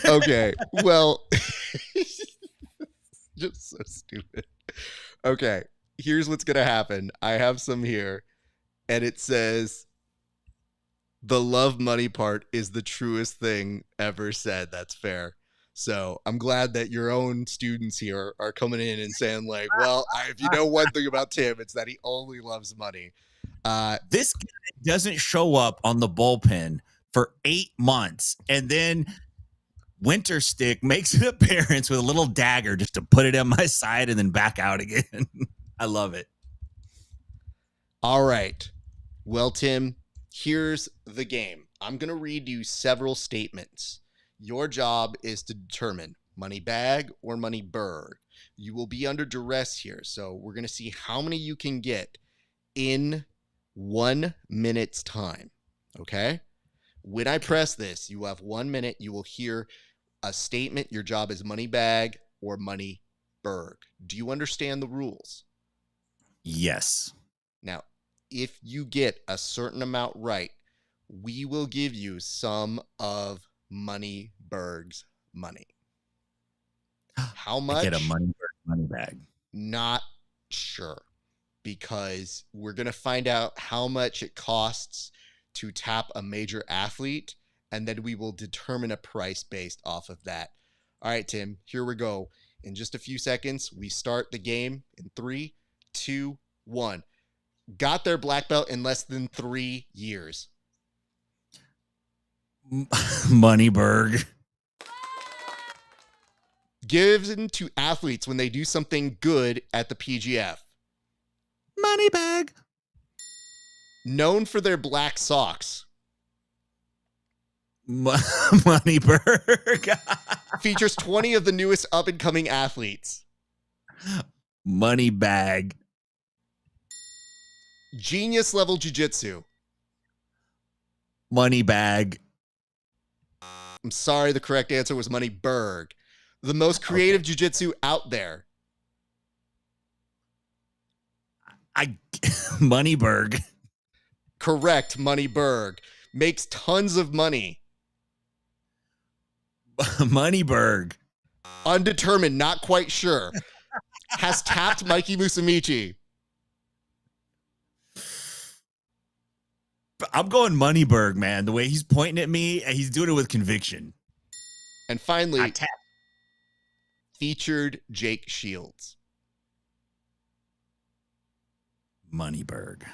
Okay, well, just so stupid. Okay, here's what's gonna happen. I have some here, and it says, the love money part is the truest thing ever said. That's fair. So I'm glad that your own students here are coming in and saying, like, well, if you know one thing about Tim, it's that he only loves money. This guy doesn't show up on the bullpen for 8 months, and then Winter Stick makes an appearance with a little dagger just to put it on my side and then back out again. I love it. All right. Well, Tim, here's the game. I'm going to read you several statements. Your job is to determine money bag or money berg. You will be under duress here, so we're going to see how many you can get in 1 minute's time. Okay? When I press this, you will have 1 minute. You will hear a statement. Your job is money bag or money berg. Do you understand the rules? Yes. Now, if you get a certain amount right, we will give you some of Money Berg's money. How much? I get a Money Berg money bag. Not sure, because we're going to find out how much it costs to tap a major athlete, and then we will determine a price based off of that. All right, Tim, here we go. In just a few seconds, we start the game in 3, 2, 1. Got their black belt in less than 3 years. Money Berg. Given to athletes when they do something good at the PGF. Money bag. Known for their black socks. Money Berg. Features 20 of the newest up-and-coming athletes. Money bag. Genius level jiu-jitsu. Money bag. I'm sorry, the correct answer was Money Berg. The most creative jiu-jitsu out there. Money Berg. Correct, Money Berg. Makes tons of money. Money Berg. Undetermined, not quite sure. Has tapped Mikey Musumeci. I'm going Money Berg, man. The way he's pointing at me, and he's doing it with conviction. And finally, featured Jake Shields. Money Berg.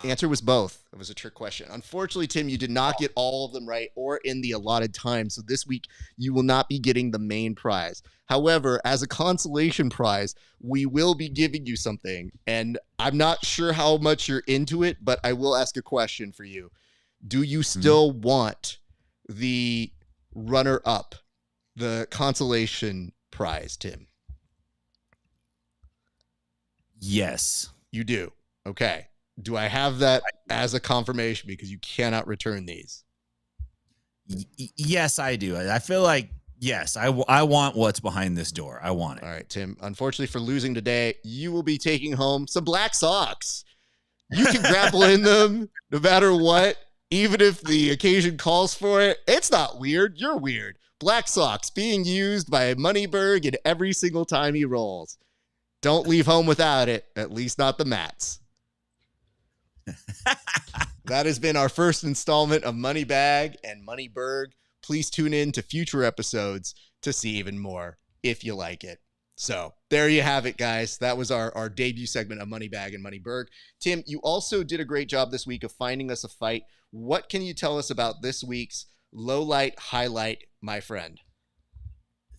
The answer was both. It was a trick question. Unfortunately, Tim, you did not get all of them right or in the allotted time. So this week, you will not be getting the main prize. However, as a consolation prize, we will be giving you something. And I'm not sure how much you're into it, but I will ask a question for you. Do you still want the runner-up, the consolation prize, Tim? Yes. You do. Okay. Do I have that as a confirmation, because you cannot return these? Yes, I do. I feel like, yes, I want what's behind this door. I want it. All right, Tim. Unfortunately for losing today, you will be taking home some black socks. You can grapple in them no matter what. Even if the occasion calls for it, it's not weird. You're weird. Black socks being used by BERG in every single time he rolls. Don't leave home without it, at least not the mats. That has been our first installment of Money Bag and Money BERG. Please tune in to future episodes to see even more if you like it. So there you have it, guys. That was our debut segment of Money Bag and Money BERG. Tim, you also did a great job this week of finding us a fight. What can you tell us about this week's low light, highlight, my friend?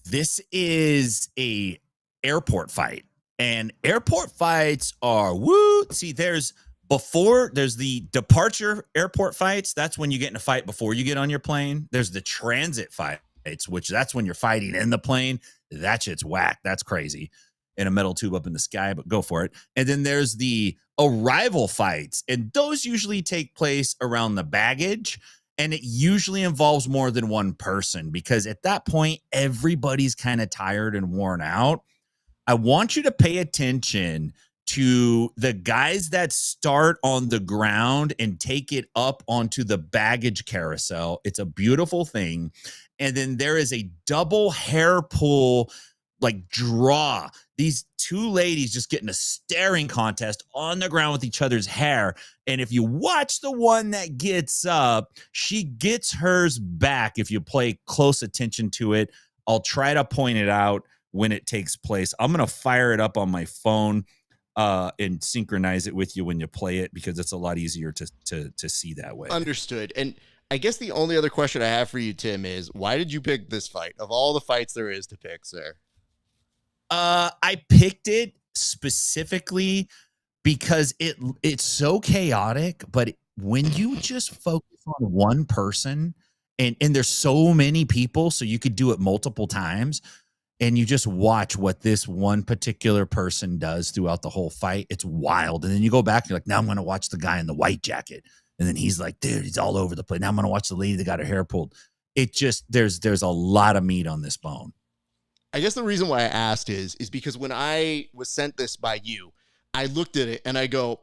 This is a airport fight, and airport fights are woo. See, there's the departure airport fights. That's when you get in a fight before you get on your plane. There's the transit fights, which that's when you're fighting in the plane. That shit's whack. That's crazy. In a metal tube up in the sky, but go for it. And then there's the arrival fights, and those usually take place around the baggage. And it usually involves more than one person because at that point, everybody's kind of tired and worn out. I want you to pay attention to the guys that start on the ground and take it up onto the baggage carousel. It's a beautiful thing. And then there is a double hair pull, like draw. These two ladies just getting a staring contest on the ground with each other's hair. And if you watch the one that gets up, she gets hers back. If you pay close attention to it, I'll try to point it out when it takes place. I'm going to fire it up on my phone and synchronize it with you when you play it because it's a lot easier to see that way. Understood. And I guess the only other question I have for you, Tim, is why did you pick this fight? Of all the fights there is to pick, sir. I picked it specifically because it's so chaotic, but when you just focus on one person and there's so many people, so you could do it multiple times and you just watch what this one particular person does throughout the whole fight. It's wild. And then you go back and you're like, now I'm going to watch the guy in the white jacket. And then he's like, dude, he's all over the place. Now I'm going to watch the lady that got her hair pulled. It just, there's a lot of meat on this bone. I guess the reason why I asked is because when I was sent this by you, I looked at it and I go,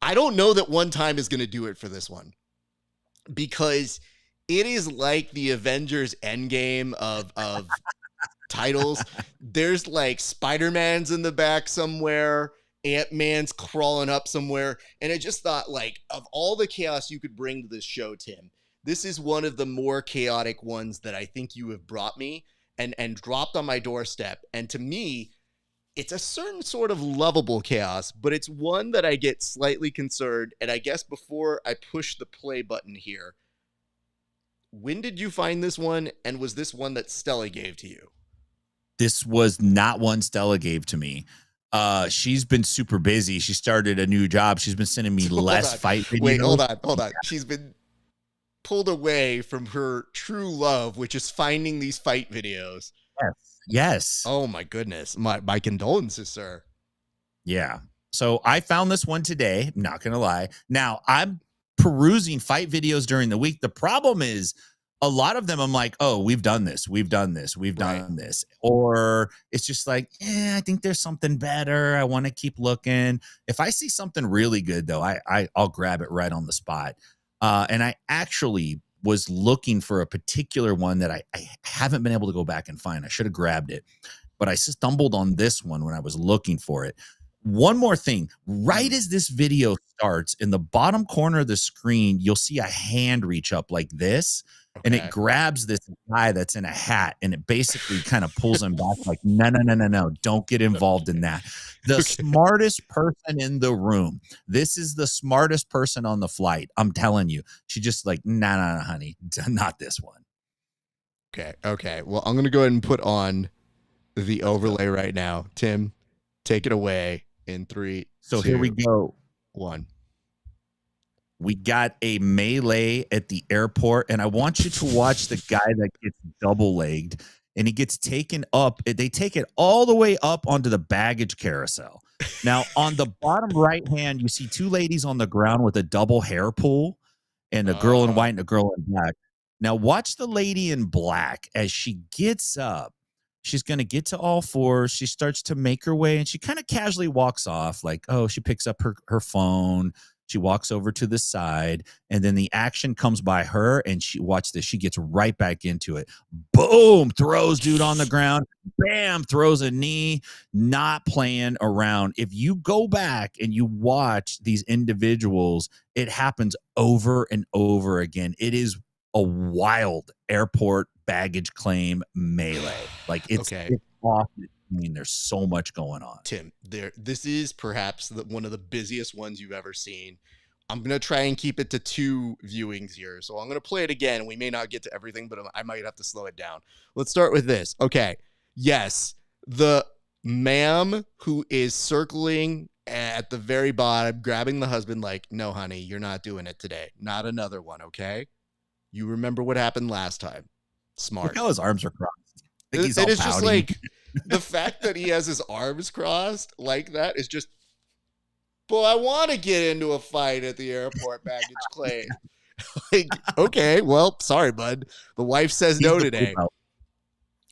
I don't know that one time is going to do it for this one because it is like the Avengers Endgame of titles. There's like Spider-Man's in the back somewhere. Ant-Man's crawling up somewhere. And I just thought, like, of all the chaos you could bring to this show, Tim, this is one of the more chaotic ones that I think you have brought me and dropped on my doorstep. And to me, it's a certain sort of lovable chaos, but it's one that I get slightly concerned. And I guess before I push the play button here, when did you find this one? And was this one that Stella gave to you? This was not one Stella gave to me. She's been super busy. She started a new job. She's been sending me less fight videos. Wait, hold on. She's been pulled away from her true love, which is finding these fight videos. Yes. Oh my goodness. My condolences, sir. Yeah. So I found this one today. I'm not going to lie. Now I'm perusing fight videos during the week. The problem is a lot of them I'm like, oh, we've done this. We've done this. Or it's just like, I think there's something better. I want to keep looking. If I see something really good though, I'll grab it right on the spot. And I actually was looking for a particular one that I haven't been able to go back and find. I should have grabbed it, but I stumbled on this one when I was looking for it. One more thing, right as this video starts, in the bottom corner of the screen, you'll see a hand reach up like this, and it grabs this guy that's in a hat, and it basically kind of pulls him back like, no, don't get involved in that. The smartest person in the room. This is the smartest person on the flight. I'm telling you. She just like, nah, honey, not this one. Okay. Well, I'm going to go ahead and put on the overlay right now. Tim, take it away in 3. So 2, here we go. 1. We got a melee at the airport, and I want you to watch the guy that gets double-legged, and he gets taken up. They take it all the way up onto the baggage carousel. Now, on the bottom right hand, you see 2 ladies on the ground with a double hair pull, and a girl in white and a girl in black. Now, watch the lady in black as she gets up. She's going to get to all 4. She starts to make her way, and she kind of casually walks off like, oh, she picks up her phone. She walks over to the side, and then the action comes by her, and watch this. She gets right back into it. Boom, throws dude on the ground. Bam, throws a knee, not playing around. If you go back and you watch these individuals, it happens over and over again. It is a wild airport baggage claim melee. Like it's off. I mean, there's so much going on. Tim, this is perhaps one of the busiest ones you've ever seen. I'm going to try and keep it to 2 viewings here. So I'm going to play it again. We may not get to everything, but I might have to slow it down. Let's start with this. Okay. Yes. The ma'am who is circling at the very bottom, grabbing the husband like, no, honey, you're not doing it today. Not another one. Okay. You remember what happened last time. Smart. Look how his arms are crossed. It is just like the fact that he has his arms crossed like that is just, boy, I want to get into a fight at the airport baggage claim. Like, okay, well, sorry, bud. The wife says no today.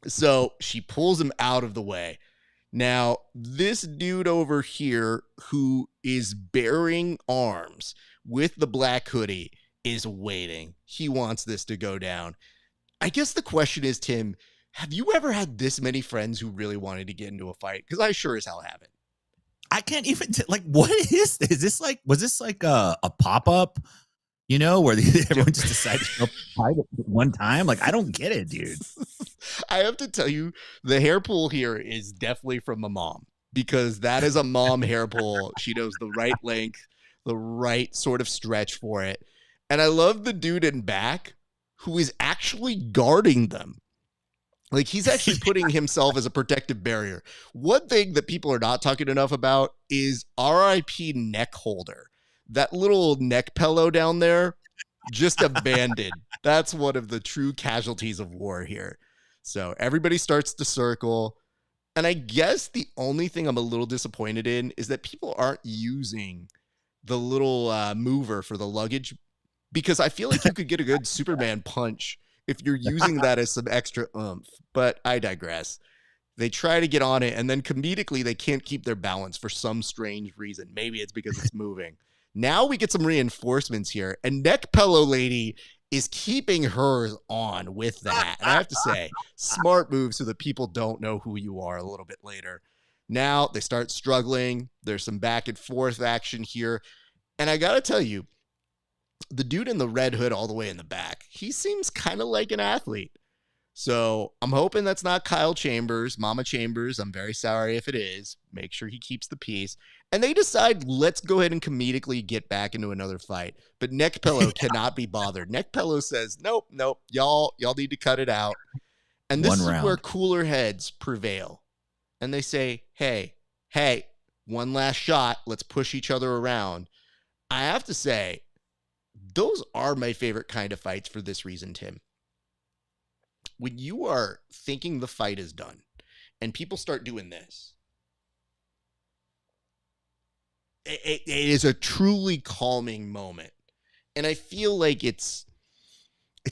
So she pulls him out of the way. Now, this dude over here who is bearing arms with the black hoodie is waiting. He wants this to go down. I guess the question is, Tim, have you ever had this many friends who really wanted to get into a fight? Because I sure as hell haven't. I can't even like, what is this? Is this like, was this like a pop-up, you know, where everyone just decided to go fight at one time? Like, I don't get it, dude. I have to tell you, the hair pull here is definitely from a mom, because that is a mom hair pull. She knows the right length, the right sort of stretch for it. And I love the dude in back who is actually guarding them. Like, he's actually putting himself as a protective barrier. One thing that people are not talking enough about is RIP neck holder. That little neck pillow down there, just abandoned. That's one of the true casualties of war here. So everybody starts to circle. And I guess the only thing I'm a little disappointed in is that people aren't using the little mover for the luggage, because I feel like you could get a good Superman punch if you're using that as some extra oomph. But I digress. They try to get on it, and then comedically they can't keep their balance for some strange reason. Maybe it's because it's moving. Now we get some reinforcements here, and Neck Pillow Lady is keeping hers on with that. And I have to say, smart move so that people don't know who you are a little bit later. Now they start struggling. There's some back and forth action here. And I got to tell you, the dude in the red hood all the way in the back, he seems kind of like an athlete. So I'm hoping that's not Kyle Chambers, Mama Chambers. I'm very sorry if it is. Make sure he keeps the peace. And they decide, let's go ahead and comedically get back into another fight. But Neck Pillow cannot be bothered. Neck Pillow says, nope, y'all need to cut it out. And this is where cooler heads prevail. And they say, hey, one last shot. Let's push each other around. I have to say, those are my favorite kind of fights for this reason, Tim. When you are thinking the fight is done and people start doing this, it is a truly calming moment. And I feel like it's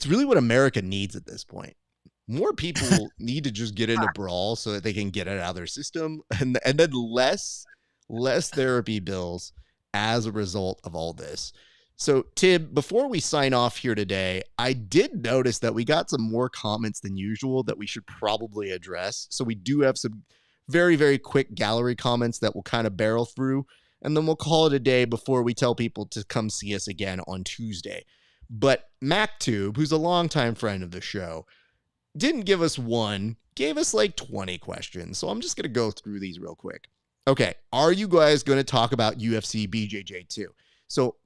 really what America needs at this point. More people need to just get into brawl so that they can get it out of their system, and then less therapy bills as a result of all this. So, Tim, before we sign off here today, I did notice that we got some more comments than usual that we should probably address. So we do have some very, very quick gallery comments that we'll kind of barrel through, and then we'll call it a day before we tell people to come see us again on Tuesday. But MacTube, who's a longtime friend of the show, didn't give us one, gave us like 20 questions. So I'm just going to go through these real quick. Okay, are you guys going to talk about UFC BJJ 2? So,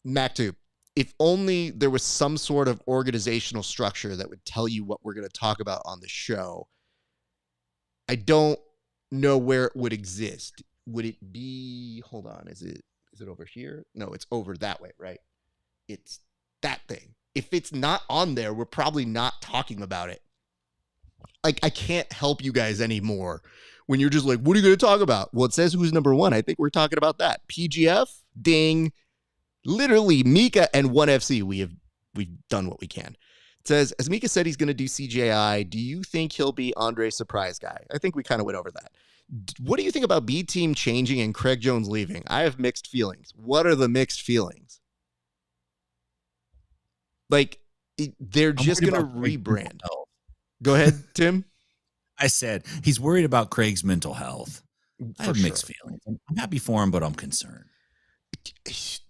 MacTube, if only there was some sort of organizational structure that would tell you what we're going to talk about on the show. I don't know where it would exist. Would it be, hold on, is it over here? No, it's over that way, right? It's that thing. If it's not on there, we're probably not talking about it. Like, I can't help you guys anymore when you're just like, what are you going to talk about? Well, it says who's number one. I think we're talking about that. PGF, ding. Literally, MICA and ONE FC, we've done what we can. It says, as MICA said, he's going to do CJI. Do you think he'll be Andre's surprise guy? I think we kind of went over that. What do you think about B team changing and Craig Jones leaving? I have mixed feelings. What are the mixed feelings? Like, they're just going to rebrand. Go ahead, Tim. I said he's worried about Craig's mental health. I have mixed feelings. I'm happy for him, but I'm concerned.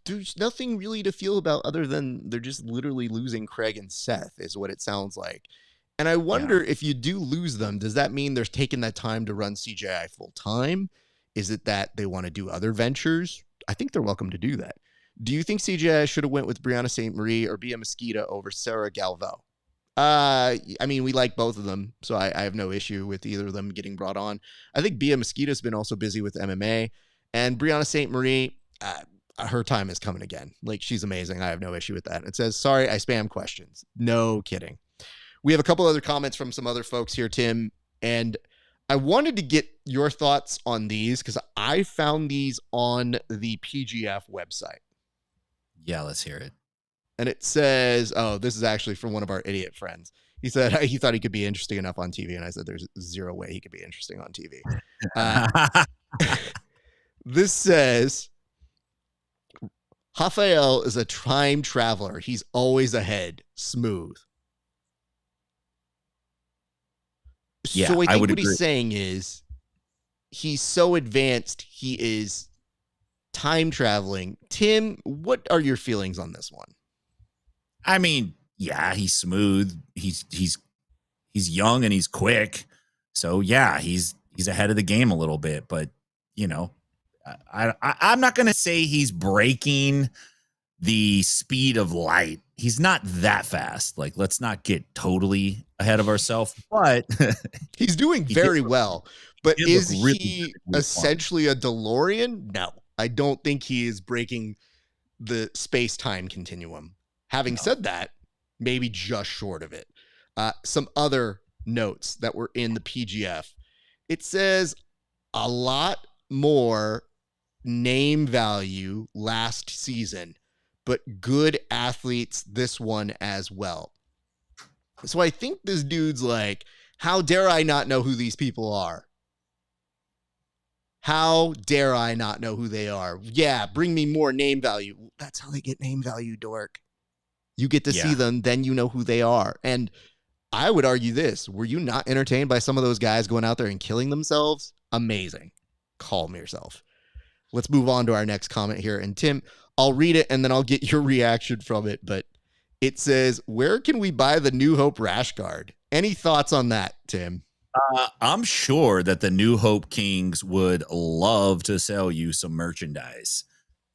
There's nothing really to feel about other than they're just literally losing Craig and Seth is what it sounds like. And I wonder if you do lose them, does that mean they're taking that time to run CJI full time? Is it that they want to do other ventures? I think they're welcome to do that. Do you think CJI should have went with Brianna St. Marie or Bia Mesquita over Sarah Galvo? I mean, we like both of them, so I have no issue with either of them getting brought on. I think Bia Mesquita's been also busy with MMA, and Brianna St. Marie, her time is coming again. Like, she's amazing. I have no issue with that. It says, sorry, I spam questions. No kidding. We have a couple other comments from some other folks here, Tim, and I wanted to get your thoughts on these because I found these on the PGF website. Yeah, let's hear it. And it says, oh, this is actually from one of our idiot friends. He said he thought he could be interesting enough on TV. And I said, there's zero way he could be interesting on TV. This says, Rafael is a time traveler. He's always ahead. Smooth. Yeah, so I think would what agree. He's saying is he's so advanced. He is time traveling. Tim, what are your feelings on this one? I mean, yeah, he's smooth. He's young and he's quick. So yeah, he's ahead of the game a little bit. But you know, I'm not gonna say he's breaking the speed of light. He's not that fast. Like, let's not get totally ahead of ourselves. But he's doing very well. But is he really essentially a DeLorean? No, I don't think he is breaking the space-time continuum. Having said that, maybe just short of it. Some other notes that were in the PGF. It says a lot more name value last season, but good athletes this one as well. So I think this dude's like, how dare I not know who these people are? How dare I not know who they are? Yeah, bring me more name value. That's how they get name value, dork. You get to see them, then you know who they are. And I would argue this. Were you not entertained by some of those guys going out there and killing themselves? Amazing. Calm yourself. Let's move on to our next comment here. And Tim, I'll read it and then I'll get your reaction from it. But it says, where can we buy the New Hope rash guard? Any thoughts on that, Tim? I'm sure that the New Hope Kings would love to sell you some merchandise.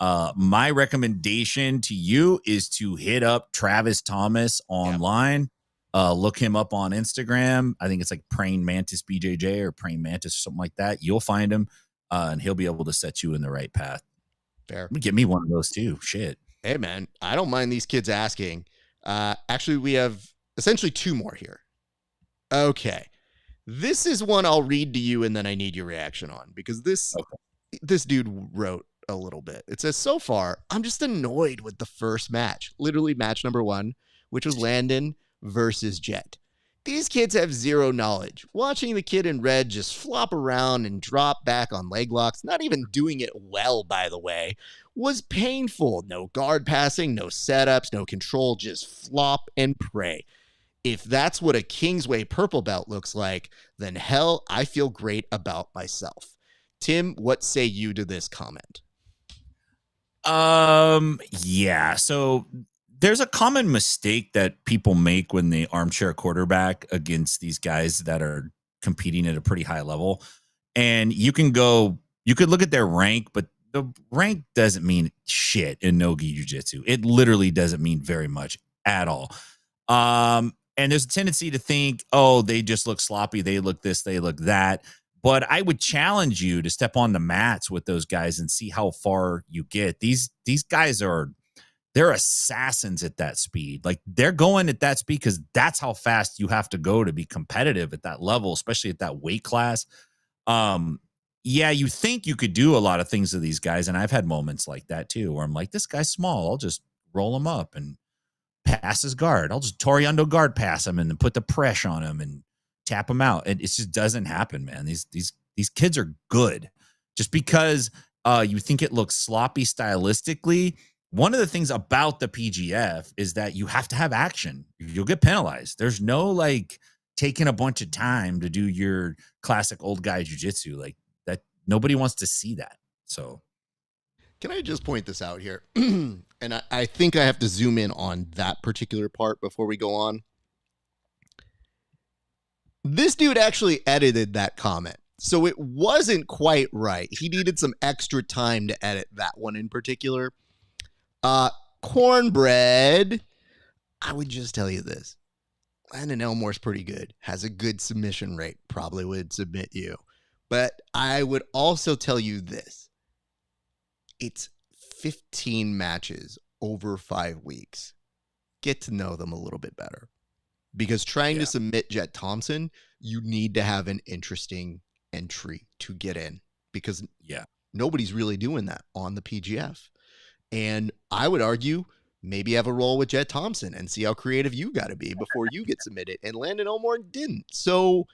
My recommendation to you is to hit up Travis Thomas online. Look him up on Instagram. I think it's like Praying Mantis BJJ or Praying Mantis or something like that. You'll find him, and he'll be able to set you in the right path. Fair. Get me one of those too. Shit. Hey, man, I don't mind these kids asking. Actually, we have essentially two more here. Okay. This is one I'll read to you, and then I need your reaction on, because this dude wrote a little bit. It says, so far, I'm just annoyed with the first match. Literally match number 1, which was Landon versus Jet. These kids have zero knowledge. Watching the kid in red just flop around and drop back on leg locks, not even doing it well, by the way, was painful. No guard passing, no setups, no control, just flop and pray. If that's what a Kingsway purple belt looks like, then hell, I feel great about myself. Tim, what say you to this comment? Yeah. So there's a common mistake that people make when they armchair quarterback against these guys that are competing at a pretty high level. And you could look at their rank, but the rank doesn't mean shit in no-gi jiu-jitsu. It literally doesn't mean very much at all. And there's a tendency to think, oh, they just look sloppy. They look this, they look that. But I would challenge you to step on the mats with those guys and see how far you get. These guys they're assassins at that speed. Like, they're going at that speed because that's how fast you have to go to be competitive at that level, especially at that weight class. Yeah, you think you could do a lot of things to these guys. And I've had moments like that too, where I'm like, this guy's small. I'll just roll him up and pass his guard. I'll just Toriando guard pass him and then put the pressure on him and tap him out. And it just doesn't happen, man. These These kids are good. Just because you think it looks sloppy stylistically, one of the things about the PGF is that you have to have action. You'll get penalized. There's no like taking a bunch of time to do your classic old guy jujitsu. Like that, nobody wants to see that. So can I just point this out here? And I think I have to zoom in on that particular part before we go on. This dude actually edited that comment, so it wasn't quite right. He needed some extra time to edit that one in particular. Cornbread, I would just tell you this. Landon Elmore's pretty good, has a good submission rate, probably would submit you. But I would also tell you this. It's 15 matches over 5 weeks. Get to know them a little bit better. Because trying to submit Jet Thompson, you need to have an interesting entry to get in. Because nobody's really doing that on the PGF. And I would argue maybe have a roll with Jet Thompson and see how creative you got to be before you get submitted. And Landon Elmore didn't. So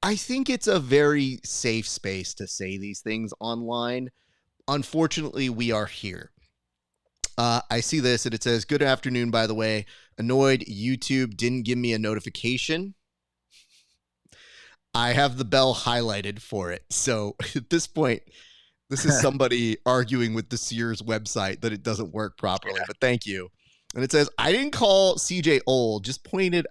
I think it's a very safe space to say these things online. Unfortunately, we are here. I see this and it says, good afternoon, by the way. Annoyed YouTube didn't give me a notification. I have the bell highlighted for it. So at this point, this is somebody arguing with the Sears website that it doesn't work properly, but thank you. And it says, I didn't call CJ old, just pointed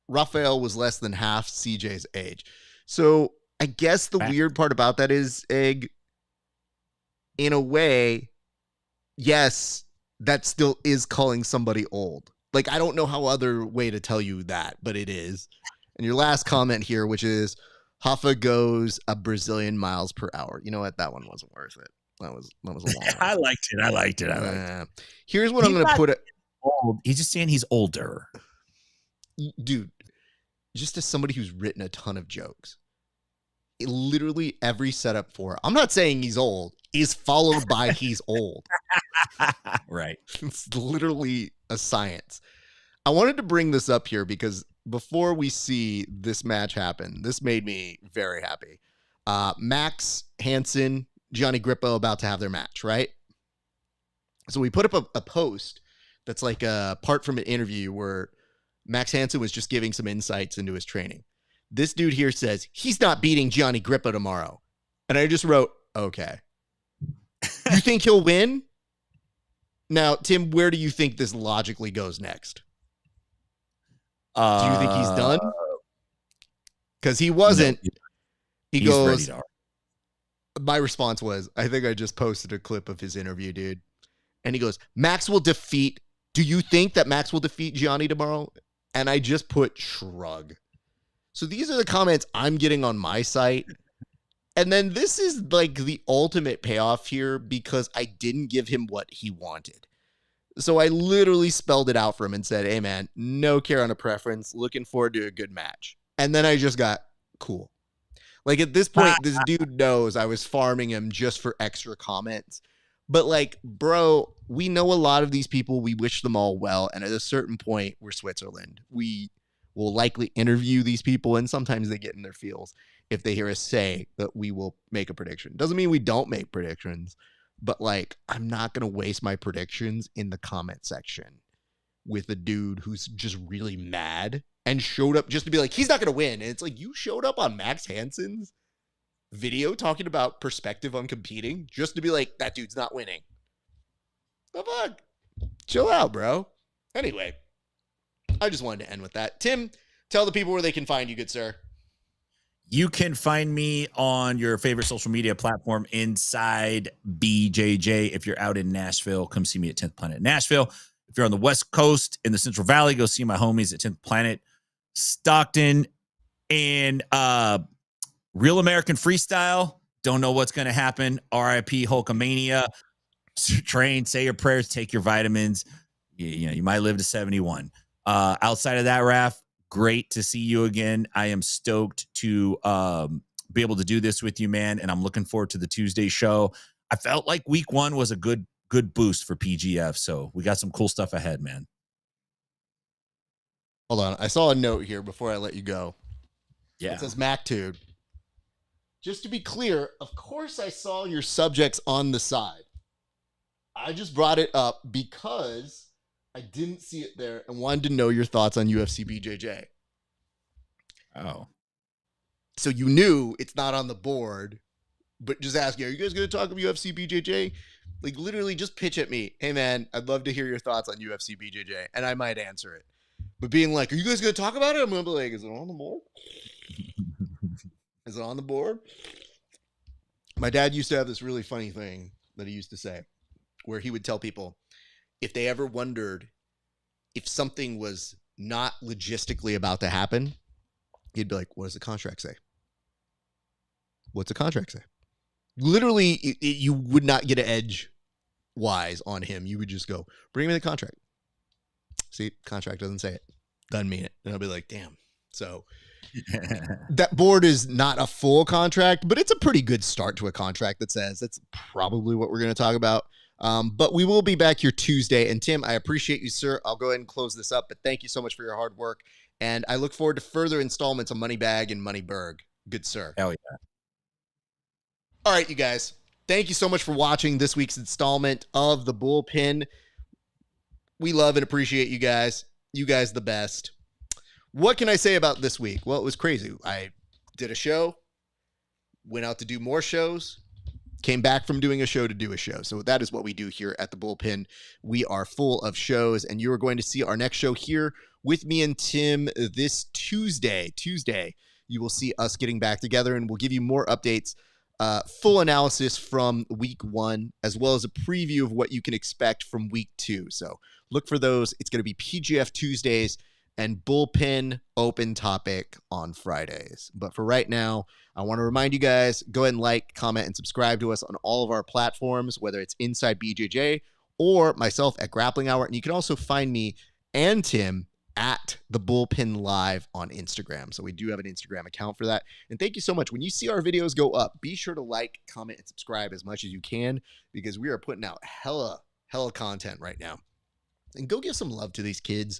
Rafael was less than half CJ's age. So I guess the weird part about that is, Egg, in a way, yes, that still is calling somebody old. Like, I don't know how other way to tell you that, but it is. And your last comment here, which is, Hoffa goes a Brazilian miles per hour. You know what? That one wasn't worth it. That was a long one. I liked it. Here's what I'm going to put it. Old. He's just saying he's older. Dude, just as somebody who's written a ton of jokes, literally every setup for, I'm not saying he's old, is followed by he's old. Right. It's literally a science. I wanted to bring this up here because before we see this match happen, this made me very happy. Max Hansen, Gianni Grippo about to have their match, right? So we put up a post that's like a part from an interview where Max Hansen was just giving some insights into his training. This dude here says, he's not beating Gianni Grippo tomorrow. And I just wrote, okay. You think he'll win? Now, Tim, where do you think this logically goes next? Do you think he's done? Because he wasn't. No, he goes, my response was, I think I just posted a clip of his interview, dude. And he goes, Max will defeat. Do you think that Max will defeat Gianni tomorrow? And I just put shrug. So these are the comments I'm getting on my site. And then this is like the ultimate payoff here because I didn't give him what he wanted. So I literally spelled it out for him and said, hey, man, no care on a preference. Looking forward to a good match. And then I just got cool. Like at this point, this dude knows I was farming him just for extra comments. But like, bro, we know a lot of these people. We wish them all well. And at a certain point, we're Switzerland. We will likely interview these people. And sometimes they get in their feels if they hear us say that we will make a prediction. Doesn't mean we don't make predictions. But like, I'm not going to waste my predictions in the comment section with a dude who's just really mad and showed up just to be like, he's not going to win. And it's like, you showed up on Max Hansen's video talking about perspective on competing just to be like, that dude's not winning. The fuck? Chill out, bro. Anyway, I just wanted to end with that. Tim, tell the people where they can find you, good sir. You can find me on your favorite social media platform inside BJJ. If you're out in Nashville, come see me at 10th Planet Nashville. If you're on the West Coast in the Central Valley, go see my homies at 10th Planet Stockton. And Real American Freestyle. Don't know what's going to happen. RIP Hulkamania. Train, say your prayers, take your vitamins. You might live to 71. Outside of that, Raf, great to see you again. I am stoked to be able to do this with you, man. And I'm looking forward to the Tuesday show. I felt like week one was a good boost for PGF. So we got some cool stuff ahead, man. Hold on. I saw a note here before I let you go. Yeah. It says, MacTude, just to be clear, of course I saw your subjects on the side. I just brought it up because I didn't see it there and wanted to know your thoughts on UFC BJJ. Oh. So you knew it's not on the board, but just asking, are you guys going to talk about UFC BJJ? Like, literally just pitch at me. Hey, man, I'd love to hear your thoughts on UFC BJJ, and I might answer it. But being like, are you guys going to talk about it? I'm going to be like, is it on the board? Is it on the board? My dad used to have this really funny thing that he used to say, where he would tell people if they ever wondered if something was not logistically about to happen, he'd be like, what does the contract say? What's the contract say? Literally, you would not get an edge wise on him. You would just go, bring me the contract. See, contract doesn't say it. Doesn't mean it. And I'll be like, damn. So that board is not a full contract, but it's a pretty good start to a contract that says that's probably what we're going to talk about. But we will be back here Tuesday. And Tim, I appreciate you, sir. I'll go ahead and close this up, but thank you so much for your hard work. And I look forward to further installments of Moneybag and Money BERG. Good sir. Hell yeah. All right, you guys. Thank you so much for watching this week's installment of The Bullpen. We love and appreciate you guys. You guys the best. What can I say about this week? Well, it was crazy. I did a show, went out to do more shows, came back from doing a show to do a show. So that is what we do here at The Bullpen. We are full of shows, and you are going to see our next show here with me and Tim this Tuesday. You will see us getting back together, and we'll give you more updates, full analysis from week 1, as well as a preview of what you can expect from week 2. So look for those. It's going to be PGF Tuesdays and Bullpen Open Topic on Fridays. But for right now, I want to remind you guys, go ahead and like, comment, and subscribe to us on all of our platforms, whether it's Inside BJJ or myself at Grappling Hour. And you can also find me and Tim at The Bullpen Live on Instagram. So we do have an Instagram account for that. And thank you so much. When you see our videos go up, be sure to like, comment, and subscribe as much as you can, because we are putting out hella content right now. And go give some love to these kids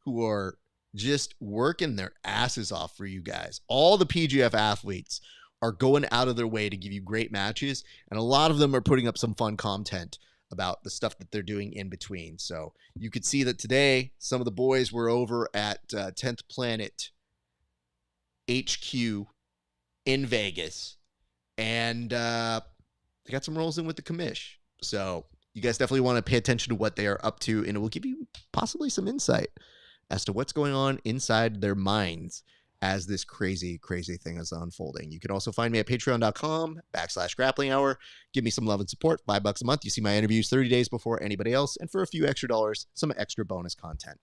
who are just working their asses off for you guys. All the PGF athletes are going out of their way to give you great matches, and a lot of them are putting up some fun content about the stuff that they're doing in between. So you could see that today some of the boys were over at 10th Planet HQ in Vegas, and they got some rolls in with the commish. So you guys definitely want to pay attention to what they are up to, and it will give you possibly some insight as to what's going on inside their minds as this crazy thing is unfolding. You can also find me at patreon.com/grappling hour. Give me some love and support. $5 a month. You see my interviews 30 days before anybody else. And for a few extra dollars, some extra bonus content.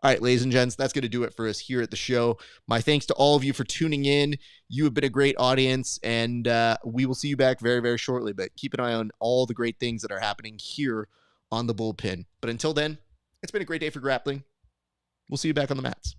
All right, ladies and gents, that's going to do it for us here at the show. My thanks to all of you for tuning in. You have been a great audience, and we will see you back very, very shortly. But keep an eye on all the great things that are happening here on the Bullpen. But until then, it's been a great day for grappling. We'll see you back on the mats.